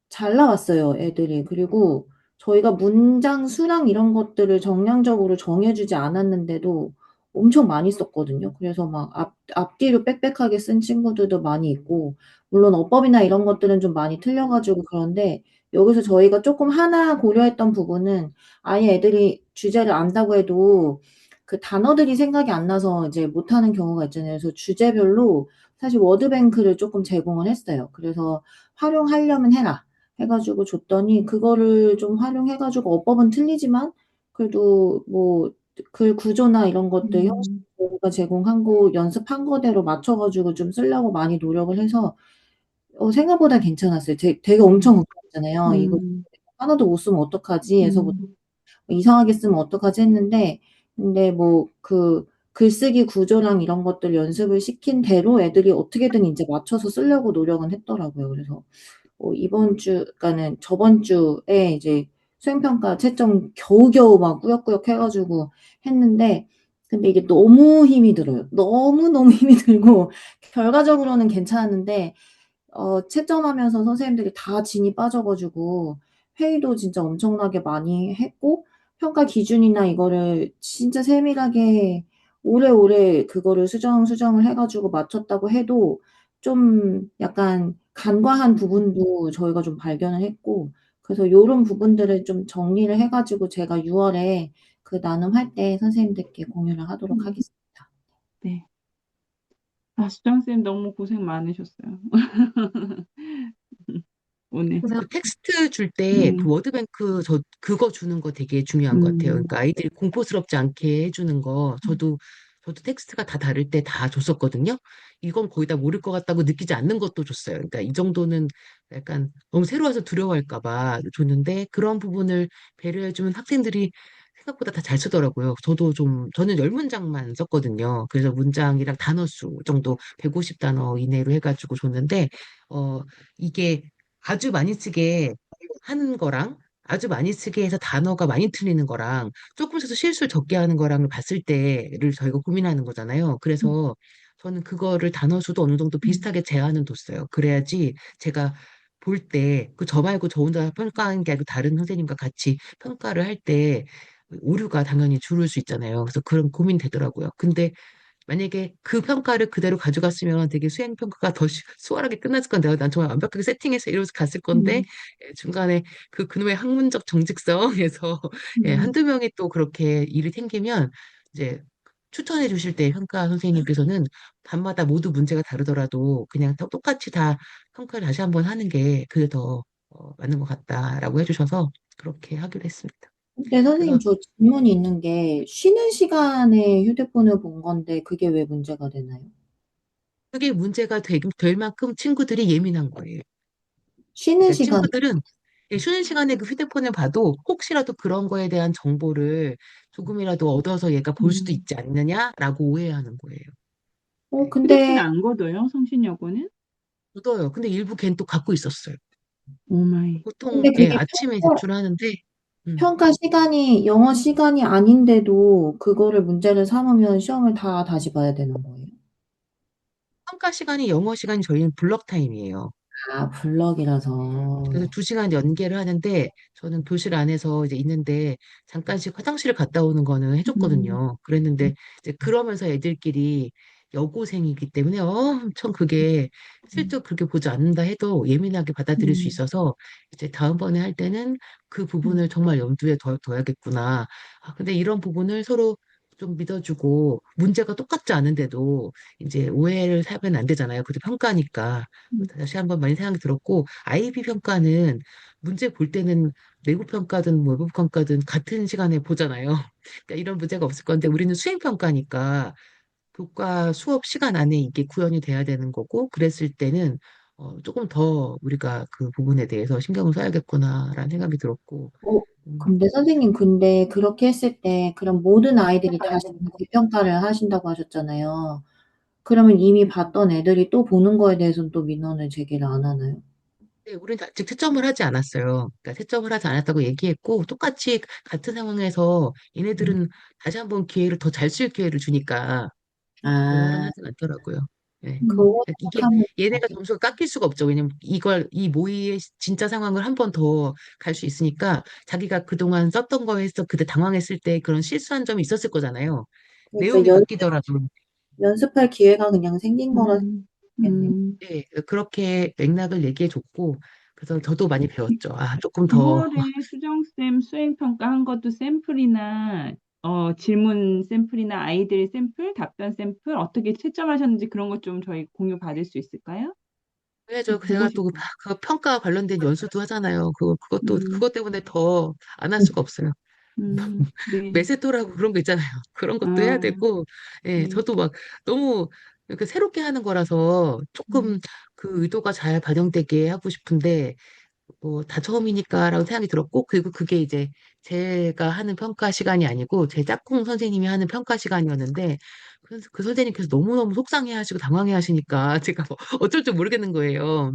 잘 나왔어요, 애들이. 그리고 저희가 문장 수랑 이런 것들을 정량적으로 정해주지 않았는데도 엄청 많이 썼거든요. 그래서 막 앞뒤로 빽빽하게 쓴 친구들도 많이 있고, 물론 어법이나 이런 것들은 좀 많이 틀려가지고 그런데, 여기서 저희가 조금 하나 고려했던 부분은 아예 애들이 주제를 안다고 해도 그 단어들이 생각이 안 나서 이제 못하는 경우가 있잖아요. 그래서 주제별로 사실 워드뱅크를 조금 제공을 했어요. 그래서 활용하려면 해라. 해가지고 줬더니 그거를 좀 활용해가지고 어법은 틀리지만 그래도 뭐 글 구조나 이런 것들 형식 음, 저희가 제공한 거 연습한 거대로 맞춰가지고 좀 쓰려고 많이 노력을 해서 생각보다 괜찮았어요. 되게 엄청 걱정했잖아요. 이거 음, 하나도 못 쓰면 어떡하지? 해서 음, 이상하게 쓰면 어떡하지 했는데 근데 뭐 그 글쓰기 구조랑 이런 것들 연습을 시킨 대로 애들이 어떻게든 이제 맞춰서 쓰려고 노력은 했더라고요. 그래서 이번 주, 그러니까는 저번 주에 이제 수행평가 채점 겨우겨우 막 꾸역꾸역 해가지고 했는데, 근데 이게 너무 힘이 들어요. 너무너무 힘이 들고, 결과적으로는 괜찮았는데, 채점하면서 선생님들이 다 진이 빠져가지고, 회의도 진짜 엄청나게 많이 했고, 평가 기준이나 이거를 진짜 세밀하게 오래오래 그거를 수정을 해가지고 맞췄다고 해도 좀 약간 간과한 부분도 저희가 좀 발견을 했고, 그래서 요런 부분들을 좀 정리를 해가지고 제가 6월에 그 나눔할 때 선생님들께 공유를 하도록 음, 하겠습니다. 네. 아, 수정쌤 너무 고생 많으셨어요. 오늘. 그래서 그 텍스트 줄 때 그 음, 워드뱅크 그거 주는 거 되게 중요한 것 같아요. 음, 그러니까 아이들이 공포스럽지 않게 해주는 거 저도 텍스트가 다 다를 때 다 줬었거든요. 이건 거의 다 모를 것 같다고 느끼지 않는 것도 줬어요. 그러니까 이 정도는 약간 너무 새로워서 두려워할까 봐 줬는데 그런 부분을 배려해주면 학생들이 생각보다 다 잘 쓰더라고요. 저는 10문장만 썼거든요. 그래서 문장이랑 단어 수 정도 150단어 이내로 해가지고 줬는데, 이게 아주 많이 쓰게 하는 거랑 아주 많이 쓰게 해서 단어가 많이 틀리는 거랑 조금 써서 실수를 적게 하는 거랑 봤을 때를 저희가 고민하는 거잖아요. 그래서 저는 그거를 단어 수도 어느 정도 비슷하게 제한은 뒀어요. 그래야지 제가 볼 때 그 저 말고 저 혼자 평가하는 게 아니고 다른 선생님과 같이 평가를 할 때 오류가 당연히 줄을 수 있잖아요. 그래서 그런 고민 되더라고요. 근데 만약에 그 평가를 그대로 가져갔으면 되게 수행 평가가 더 수월하게 끝났을 건데 난 정말 완벽하게 세팅해서 이러면서 갔을 건데 음, 중간에 그놈의 학문적 정직성에서 음, 한두 명이 또 그렇게 일이 생기면 이제 추천해 주실 때 평가 선생님께서는 반마다 모두 문제가 다르더라도 그냥 똑같이 다 평가를 다시 한번 하는 게 그게 더 맞는 것 같다라고 해주셔서 그렇게 하기로 했습니다. 근데 선생님, 그래서 저 질문이 있는 게, 쉬는 시간에 휴대폰을 본 건데, 그게 왜 문제가 되나요? 그게 문제가 될 만큼 친구들이 예민한 거예요. 쉬는 그러니까 시간, 친구들은 쉬는 시간에 그 휴대폰을 봐도 혹시라도 그런 거에 대한 정보를 조금이라도 얻어서 얘가 볼 수도 음. 있지 않느냐라고 오해하는 거예요. 네. 휴대폰 근데, 안 거둬요, 성신여고는? 묻어요. 근데 일부 걔는 또 갖고 있었어요. 오마이. 보통 근데 그게 아침에 제출하는데 음, 평가 시간이 영어 시간이 아닌데도 그거를 문제를 삼으면 시험을 다 다시 봐야 되는 거예요. 평가 시간이 영어 시간이 저희는 블럭 타임이에요. 아, 블럭이라서. 그래서 2시간 연계를 하는데 저는 교실 안에서 이제 있는데 잠깐씩 화장실을 갔다 오는 거는 음. 해줬거든요. 그랬는데 이제 그러면서 애들끼리 여고생이기 때문에 엄청 그게 실제로 그렇게 보지 않는다 해도 예민하게 받아들일 수 음. 있어서 이제 다음번에 할 때는 그 부분을 정말 염두에 둬야겠구나. 아, 근데 이런 부분을 서로 좀 믿어주고 문제가 똑같지 않은데도 이제 오해를 사면 안 되잖아요. 그래도 평가니까. 음. 다시 한번 많이 생각이 들었고, IB 평가는 문제 볼 때는 내부 평가든 뭐 외부 평가든 같은 시간에 보잖아요. 그러니까 이런 문제가 없을 건데 우리는 수행 평가니까 교과 수업 시간 안에 이게 구현이 돼야 되는 거고, 그랬을 때는 조금 더 우리가 그 부분에 대해서 신경을 써야겠구나라는 생각이 들었고, 어, 음, 근데 선생님, 근데 그렇게 했을 때, 그럼 모든 아이들이 다시 재평가를 하신다고 하셨잖아요. 그러면 이미 봤던 애들이 또 보는 거에 대해서는 또 민원을 제기를 안 하나요? 네, 우리는 아직 채점을 하지 않았어요. 그러니까 채점을 하지 않았다고 얘기했고, 똑같이 같은 상황에서 얘네들은 다시 한번 기회를 더 잘 쓸 기회를 주니까 그 말은 아, 하진 않더라고요. 네. 그거 이게 생각하면 얘네가 점수가 깎일 수가 없죠. 왜냐면 이 모의의 진짜 상황을 한 번 더 갈 수 있으니까 자기가 그동안 썼던 거에서 그때 당황했을 때 그런 실수한 점이 있었을 거잖아요. 그러니까 내용이 바뀌더라도. 연습할 기회가 그냥 생긴 거라 음. 생각했네. 음. 네, 그렇게 맥락을 얘기해 줬고, 그래서 저도 많이 배웠죠. 아, 조금 더, 9월에 수정쌤 수행평가 한 것도 샘플이나 질문 샘플이나 아이들 샘플, 답변 샘플 어떻게 채점하셨는지 그런 것 좀 저희 공유 받을 수 있을까요? 해야죠. 보고 제가 또 싶어요. 그 평가 관련된 연수도 하잖아요. 음. 그것 때문에 더 안 할 수가 없어요. 네. 메세토라고 그런 거 있잖아요. 그런 것도 해야 아, 되고, 예, 네. 저도 막 너무 이렇게 새롭게 하는 거라서 음. 조금 그 의도가 잘 반영되게 하고 싶은데, 뭐, 다 처음이니까라고 생각이 들었고, 그리고 그게 이제 제가 하는 평가 시간이 아니고, 제 짝꿍 선생님이 하는 평가 시간이었는데, 그래서 그 선생님께서 너무너무 속상해 하시고 당황해 하시니까 제가 뭐 어쩔 줄 모르겠는 거예요.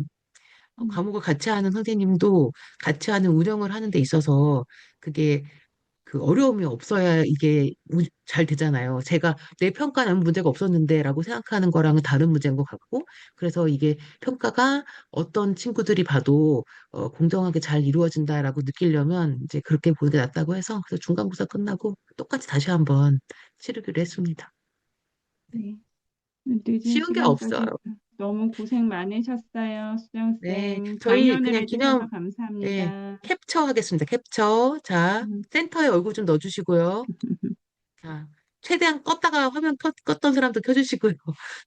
과목을 같이 하는 선생님도 같이 하는 운영을 하는 데 있어서 그게 그 어려움이 없어야 이게 잘 되잖아요. 제가 내 평가는 아무 문제가 없었는데라고 생각하는 거랑은 다른 문제인 것 같고, 그래서 이게 평가가 어떤 친구들이 봐도 공정하게 잘 이루어진다라고 느끼려면 이제 그렇게 보는 게 낫다고 해서 그래서 중간고사 끝나고 똑같이 다시 한번 치르기로 했습니다. 네. 늦은 쉬운 게 없어요. 시간까지 너무 고생 많으셨어요, 네, 수정쌤. 저희 강연을 그냥 해주셔서 예, 감사합니다. 캡처 하겠습니다. 캡처. 자, 음. 센터에 얼굴 좀 넣어주시고요. 자, 최대한 화면 껐던 사람도 켜주시고요.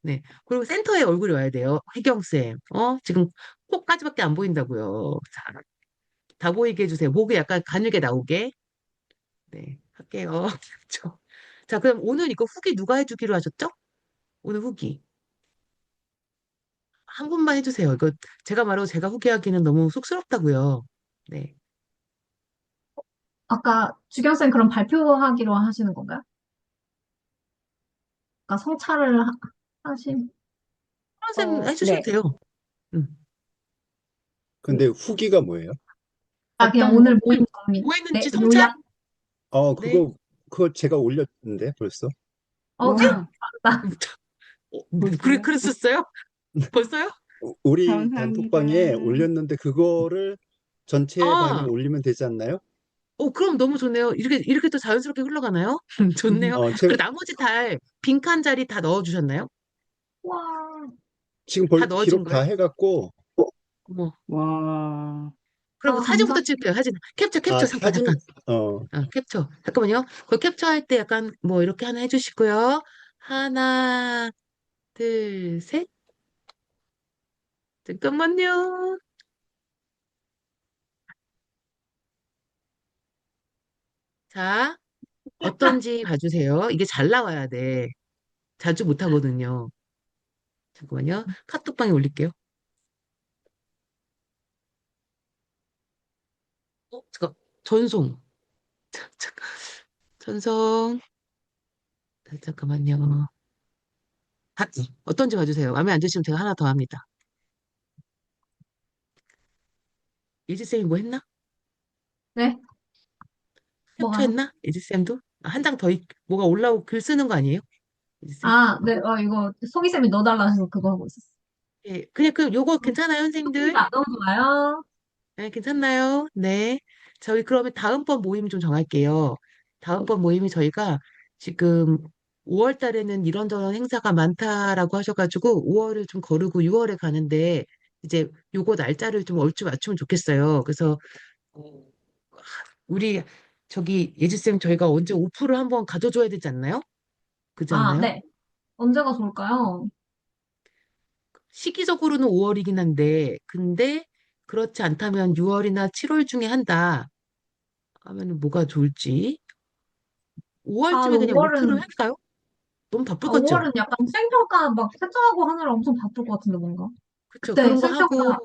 네. 그리고 센터에 얼굴이 와야 돼요. 혜경쌤. 지금 코까지밖에 안 보인다고요. 자, 다 보이게 해주세요. 목이 약간 가늘게 나오게. 네. 할게요. 그렇죠. 자, 그럼 오늘 이거 후기 누가 해주기로 하셨죠? 오늘 후기. 한 분만 해주세요. 이거 제가 말하고 제가 후기하기는 너무 쑥스럽다고요. 네. 아까 주경쌤 그럼 발표하기로 하시는 건가요? 아까 성찰을 하신, 쌤 해주셔도 네. 돼요. 음. 근데 후기가 뭐예요? 그냥 어떤 오늘 모임 후기? 정리. 뭐 했는지 네, 성찰? 요약. 네. 그거 제가 올렸는데 벌써. 참, 와, 맞다. 벌써요? 그랬었어요? 벌써요? 우리 감사합니다. 단톡방에 올렸는데 그거를 전체 방에 아, 올리면 되지 않나요? 그럼 너무 좋네요. 이렇게 또 자연스럽게 흘러가나요? 좋네요. 제가 그리고 나머지 빈칸 자리 다 넣어주셨나요? 와, 지금 다 넣어진 기록 다 거예요? 해갖고 어머, 와, 그럼 사진부터 감사합니다. 찍을게요. 사진. 캡처, 아, 잠깐, 잠깐. 사진, 캡처. 잠깐만요. 그 캡처할 때 약간 뭐 이렇게 하나 해주시고요. 하나, 둘, 셋. 잠깐만요. 자, 어떤지 봐주세요. 이게 잘 나와야 돼. 자주 못 하거든요. 잠깐만요. 카톡방에 올릴게요. 잠깐. 전송. 잠깐. 전송. 잠깐만요. 어떤지 봐주세요. 마음에 안 드시면 제가 하나 더 합니다. 예지쌤이 뭐 했나? 네, 뭐가요? 캡처했나? 예지쌤도? 한 장 더, 뭐가 올라오고 글 쓰는 거 아니에요? 예지쌤? 아, 네, 이거 소희쌤이 넣어달라 해서 그거 하고 있었어. 예, 그냥 요거 괜찮아요, 선생님들? 좋습니다. 너무 좋아요. 네, 괜찮나요? 네. 저희 그러면 다음번 모임 좀 정할게요. 다음번 모임이 저희가 지금 5월 달에는 이런저런 행사가 많다라고 하셔가지고 5월을 좀 거르고 6월에 가는데 이제 요거 날짜를 좀 얼추 맞추면 좋겠어요. 그래서 어, 우리 저기 예지쌤 저희가 언제 오프를 한번 가져줘야 되지 않나요? 그렇지 아, 않나요? 네. 언제가 좋을까요? 시기적으로는 5월이긴 한데 근데 그렇지 않다면 6월이나 7월 중에 한다 하면은 뭐가 좋을지 아, 5월쯤에 그냥 오프를 5월은, 할까요? 너무 바쁠 것 같죠? 5월은 약간 생평가 막 채점하고 하느라 엄청 바쁠 것 같은데, 뭔가. 그쵸? 그때 그런 거 하고 생평가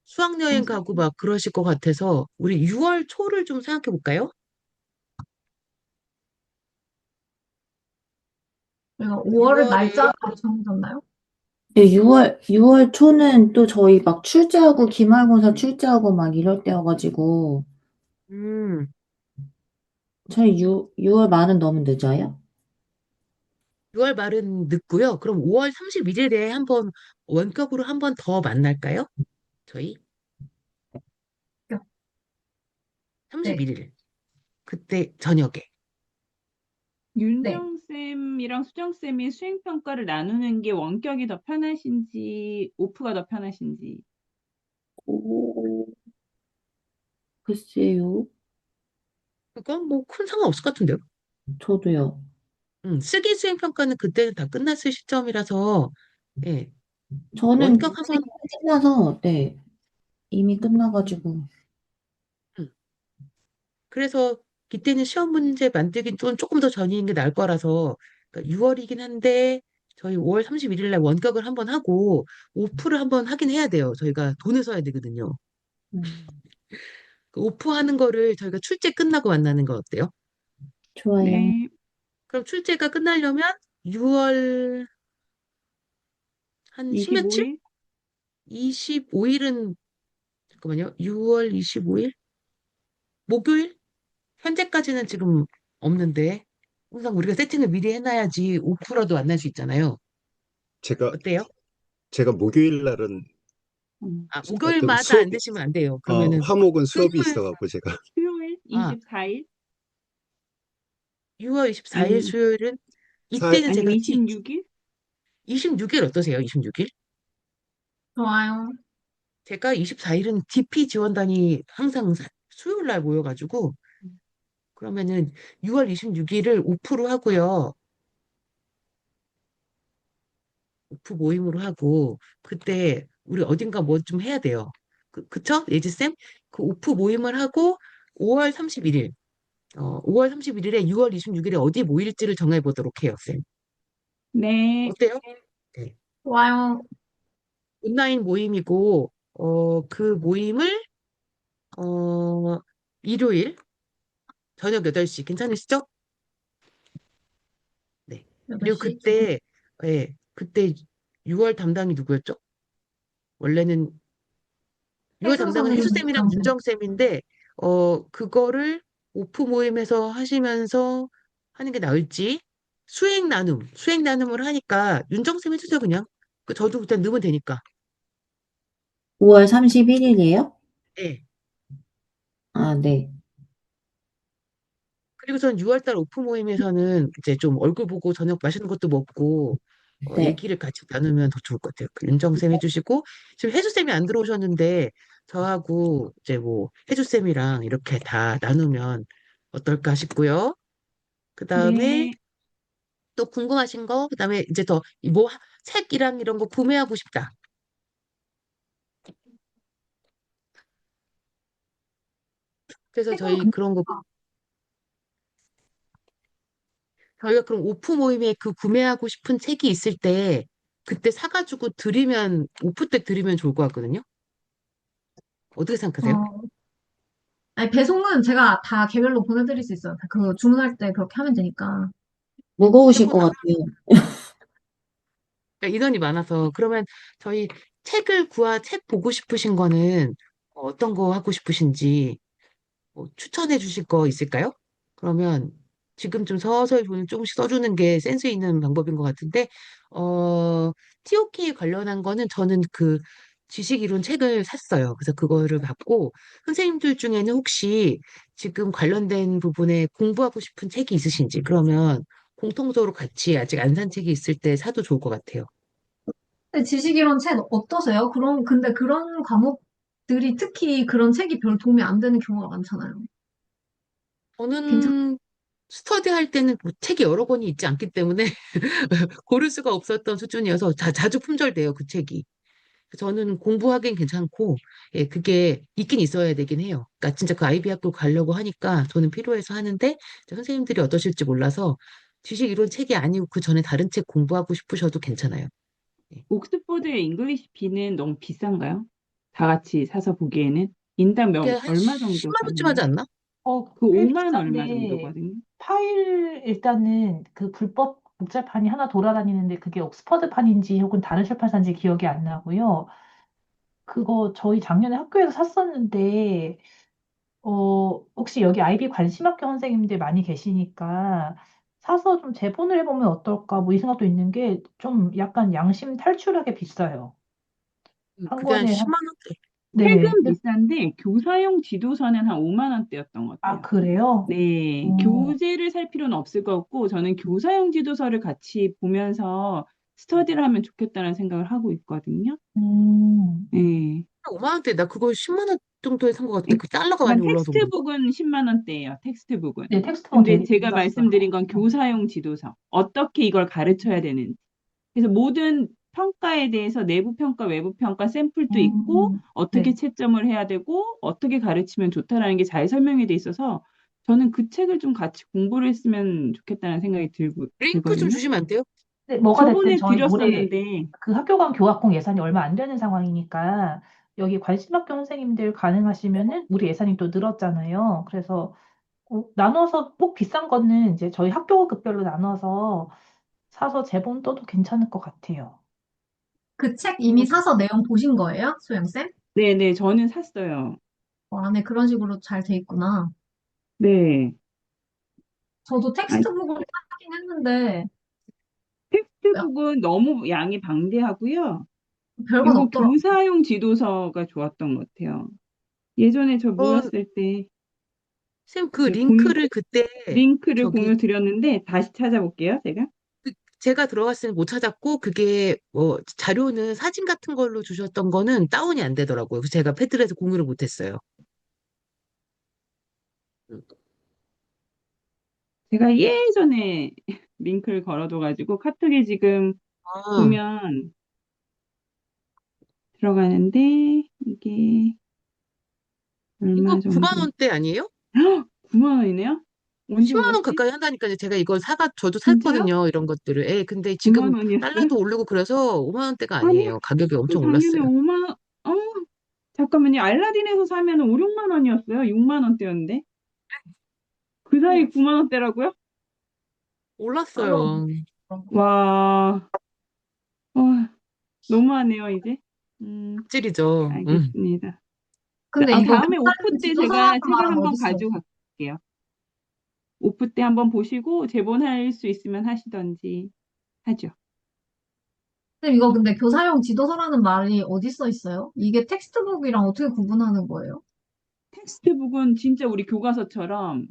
수학여행 검사. 가고 막 그러실 것 같아서 우리 6월 초를 좀 생각해 볼까요? 저희가 5월을 6월에 날짜로 정해졌나요? 네, 6월 초는 또 저희 막 출제하고 기말고사 출제하고 막 이럴 때여가지고 음, 저희 6월 말은 너무 늦어요? 6월 말은 늦고요. 그럼 5월 31일에 한번 원격으로 한번 더 만날까요? 저희 네, 31일 그때 저녁에. 네. 윤정쌤이랑 수정쌤이 수행평가를 나누는 게 원격이 더 편하신지, 오프가 더 편하신지. 오, 글쎄요. 그건 뭐 큰 상관 없을 것 같은데요. 저도요. 쓰기 수행 평가는 그때는 다 끝났을 시점이라서 예, 저는 원격 한번 생각 끝나서, 네, 이미 끝나가지고. 음, 그래서 그때는 시험 문제 만들긴 좀 조금 더 전인 게 나을 거라서 6월이긴 한데 저희 5월 31일 날 원격을 한번 하고 오프를 한번 하긴 해야 돼요. 저희가 돈을 써야 되거든요. 음, 그 오프하는 거를 저희가 출제 끝나고 만나는 거 어때요? 좋아요. 네, 그럼 출제가 끝나려면 6월 한 10며칠? 25일? 25일은 잠깐만요. 6월 25일? 목요일? 현재까지는 지금 없는데 항상 우리가 세팅을 미리 해놔야지 오프라도 만날 수 있잖아요. 제가, 어때요? 제가 목요일 날은 하여튼 목요일마다 안 되시면 안 돼요. 그러면은 화목은 수업이 수요일, 있어갖고 제가. 수요일? 아, 24일? 6월 24일 아니면, 수요일은 사, 이때는 아니면 제가 26일? 26일 어떠세요? 26일? 좋아요. 제가 24일은 DP 지원단이 항상 수요일 날 모여가지고 그러면은 6월 26일을 오프로 하고요. 오프 모임으로 하고 그때 우리 어딘가 뭐 좀 해야 돼요. 그쵸? 예지쌤? 그 오프 모임을 하고 5월 31일 5월 31일에 6월 26일에 어디 모일지를 정해보도록 해요, 쌤. 네, 어때요? 네. 좋아요. 온라인 모임이고, 그 모임을, 어, 일요일 저녁 8시 괜찮으시죠? 네. 그리고 8시. 그때, 예, 그때 6월 담당이 누구였죠? 원래는 6월 혜수 담당은 선생님, 혜수쌤이랑 문정쌤. 윤정쌤인데, 그거를 오프 모임에서 하시면서 하는 게 나을지, 수행 나눔을 하니까 윤정쌤 해주세요, 그냥. 저도 그때 넣으면 되니까. 5월 31일이에요? 예. 아, 네. 그리고선 6월달 오프 모임에서는 이제 좀 얼굴 보고 저녁 맛있는 것도 먹고 네. 얘기를 같이 나누면 더 좋을 것 같아요. 그 윤정쌤 해주시고, 지금 혜주쌤이 안 들어오셨는데, 저하고 이제 뭐, 혜주쌤이랑 이렇게 다 나누면 어떨까 싶고요. 그 다음에 네. 또 궁금하신 거, 그 다음에 이제 더, 뭐, 책이랑 이런 거 구매하고 싶다. 그래서 책은 저희 그런 거, 저희가 그럼 오프 모임에 그 구매하고 싶은 책이 있을 때, 그때 사가지고 드리면, 오프 때 드리면 좋을 것 같거든요. 어떻게 생각하세요? 어, 아니, 배송은 제가 다 개별로 보내드릴 수 있어요. 그 주문할 때 그렇게 하면 되니까. 무거우실 조금 것 같아요. 그러니까 인원이 많아서 그러면 저희 책 보고 싶으신 거는 어떤 거 하고 싶으신지 추천해 주실 거 있을까요? 그러면 지금 좀 서서히 돈을 조금씩 써주는 게 센스 있는 방법인 것 같은데 TOK 관련한 거는 저는 그 지식 이론 책을 샀어요. 그래서 그거를 받고 선생님들 중에는 혹시 지금 관련된 부분에 공부하고 싶은 책이 있으신지 그러면 공통적으로 같이 아직 안 산 책이 있을 때 사도 좋을 것 같아요. 근데 지식이론 책 어떠세요? 근데 그런 과목들이 특히 그런 책이 별 도움이 안 되는 경우가 많잖아요. 괜찮, 저는 스터디 할 때는 뭐 책이 여러 권이 있지 않기 때문에 고를 수가 없었던 수준이어서 자주 품절돼요, 그 책이. 저는 공부하기엔 괜찮고, 예, 그게 있긴 있어야 되긴 해요. 그러니까 진짜 그 아이비 학교 가려고 하니까 저는 필요해서 하는데, 이제 선생님들이 어떠실지 몰라서 지식 이론 책이 아니고 그 전에 다른 책 공부하고 싶으셔도 괜찮아요. 예. 옥스퍼드의 잉글리시 비는 너무 비싼가요? 다 같이 사서 보기에는 인당 그게 한 얼마 정도 10만 원쯤 하지 받나요? 않나? 그 꽤 5만 얼마 비싼데, 정도거든요. 파일, 일단은 그 불법 복제판이 하나 돌아다니는데 그게 옥스퍼드판인지 혹은 다른 출판사인지 기억이 안 나고요. 그거 저희 작년에 학교에서 샀었는데, 혹시 여기 아이비 관심학교 선생님들 많이 계시니까 사서 좀 재본을 해보면 어떨까 뭐 이 생각도 있는 게 좀 약간 양심 탈출하게 비싸요. 한 그게 한 권에 10만 원대. 네. 책은 비싼데 교사용 지도서는 한 5만 원대였던 것 아, 같아요. 그래요? 네, 어, 교재를 살 필요는 없을 것 같고 저는 교사용 지도서를 같이 보면서 스터디를 하면 좋겠다는 생각을 하고 있거든요. 음. 네. 5만 원대, 나 그거 10만 원 정도에 산 것 같은데, 그 달러가 많이 그러니까 올라서 그런가? 텍스트북은 10만 원대예요. 텍스트북은. 네, 텍스트북 근데 되게 제가 말씀드린 비쌌어요. 건 교사용 지도서. 어떻게 이걸 가르쳐야 되는지. 그래서 모든 평가에 대해서 내부 평가, 외부 평가 샘플도 있고 어떻게 네. 채점을 해야 되고 어떻게 가르치면 좋다라는 게 잘 설명이 돼 있어서 저는 그 책을 좀 같이 공부를 했으면 좋겠다는 생각이 링크 좀 들거든요. 주시면 안 돼요? 근데 뭐가 됐든 저번에 저희 올해 드렸었는데 그 학교 간 교학공 예산이 얼마 안 되는 상황이니까 여기 관심학교 선생님들 가능하시면은 우리 예산이 또 늘었잖아요. 그래서 나눠서 꼭 비싼 거는 이제 저희 학교급별로 나눠서 사서 재본 떠도 괜찮을 것 같아요. 그 책 이미 사서 내용 보신 거예요? 소영쌤? 네네 저는 샀어요. 안에 그런 식으로 잘 돼 있구나. 네. 저도 아, 텍스트북을 사긴 했는데, 야, 텍스트북은 너무 양이 방대하고요. 별건 요거 없더라고. 교사용 지도서가 좋았던 것 같아요. 예전에 저 어, 모였을 때 쌤, 그 그 공, 링크를 그때 링크를 저기 공유 드렸는데 다시 찾아볼게요, 제가. 제가 들어갔을 때 못 찾았고 그게 뭐 자료는 사진 같은 걸로 주셨던 거는 다운이 안 되더라고요. 그래서 제가 패드에서 공유를 못 했어요. 음. 제가 예전에 링크를 걸어둬가지고 카톡에 지금 아, 보면 들어가는데 이게 이거 얼마 9만 정도? 원대 아니에요? 9만 원이네요? 언제 10만 원 올랐지? 가까이 한다니까요. 제가 이걸 저도 진짜요? 샀거든요. 이런 것들을. 예, 근데 9만 지금 원이었어요? 달러도 오르고 그래서 5만 원대가 아니, 아니에요. 가격이 그 엄청 작년에 올랐어요. 5만, 잠깐만요. 알라딘에서 사면 5, 6만 원이었어요. 6만 원대였는데. 그 사이 어, 9만 원대라고요? 달러. 올랐어요. 와, 어, 너무하네요, 이제. 찔이죠. 알겠습니다. 근데 이거 다음에 오프 교사용 때 지도서라는 제가 책을 말은 한번 어딨어? 가져갈게요. 오프 때 한번 보시고 제본할 수 있으면 하시던지 하죠. 선생님, 이거 근데 교사용 지도서라는 말이 어디 써 있어요? 이게 텍스트북이랑 어떻게 구분하는 거예요? 텍스트북은 진짜 우리 교과서처럼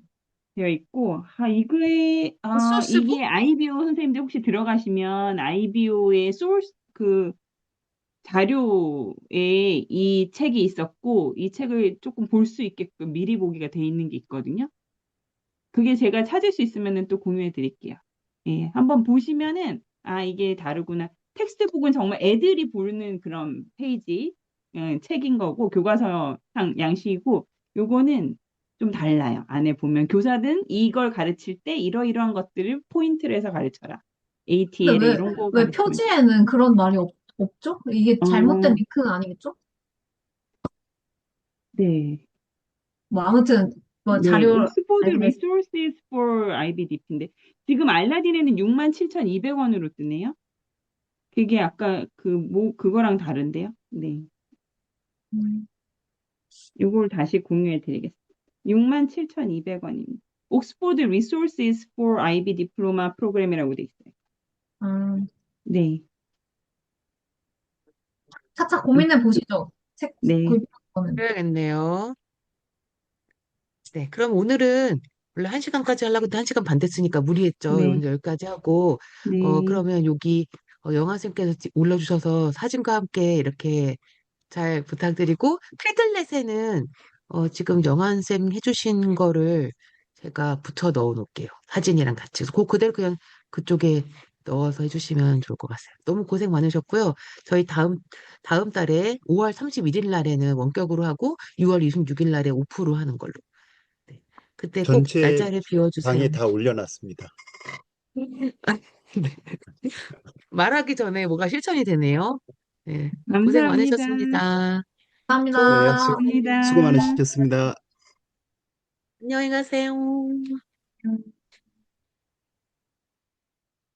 되어 있고, 이게, 소스북? 이게 IBO 선생님들 혹시 들어가시면 IBO의 소urce, 자료에 이 책이 있었고, 이 책을 조금 볼 수 있게끔 미리 보기가 돼 있는 게 있거든요. 그게 제가 찾을 수 있으면 또 공유해 드릴게요. 예, 한번 보시면은, 이게 다르구나. 텍스트북은 정말 애들이 보는 그런 페이지, 책인 거고, 교과서상 양식이고, 요거는 좀 달라요. 안에 보면 교사든 이걸 가르칠 때 이러이러한 것들을 포인트를 해서 가르쳐라. 근데 ATL에 이런 거 왜 가르치면. 표지에는 그런 말이 없죠? 이게 잘못된 어, 링크는 아니겠죠? 네. 뭐 아무튼 뭐 네, 자료 옥스포드 알겠 Resources for IBDP인데 지금 알라딘에는 67,200원으로 뜨네요. 그게 아까 그거랑 다른데요. 네, 음, 요걸 다시 공유해 드리겠습니다. 67,200원입니다. 옥스포드 Resources for IB 디플로마 프로그램이라고 돼 있어요. 음, 네, 차차 고민해 보시죠. 책 네, 구입하는 거는. 그래야겠네요. 네, 그럼 오늘은 원래 1시간까지 하려고 했는데 1시간 반 됐으니까 무리했죠. 네, 오늘 여기까지 하고, 네, 그러면 여기 영화쌤께서 올려주셔서 사진과 함께 이렇게 잘 부탁드리고, 패들렛에는 지금 영환쌤 해주신 거를 제가 붙여 넣어 놓을게요. 사진이랑 같이. 그래서 그 그대로 그냥 그쪽에 넣어서 해주시면 좋을 것 같아요. 너무 고생 많으셨고요. 저희 다음 달에 5월 31일 날에는 원격으로 하고 6월 26일 날에 오프로 하는 걸로. 네. 그때 꼭 전체 날짜를 방에 비워주세요. 다 올려놨습니다. 네. 말하기 전에 뭐가 실천이 되네요. 네. 고생 감사합니다. 많으셨습니다. 좋은 네, 감사합니다. 밤 수고 감사합니다. 많으셨습니다. 안녕히 가세요.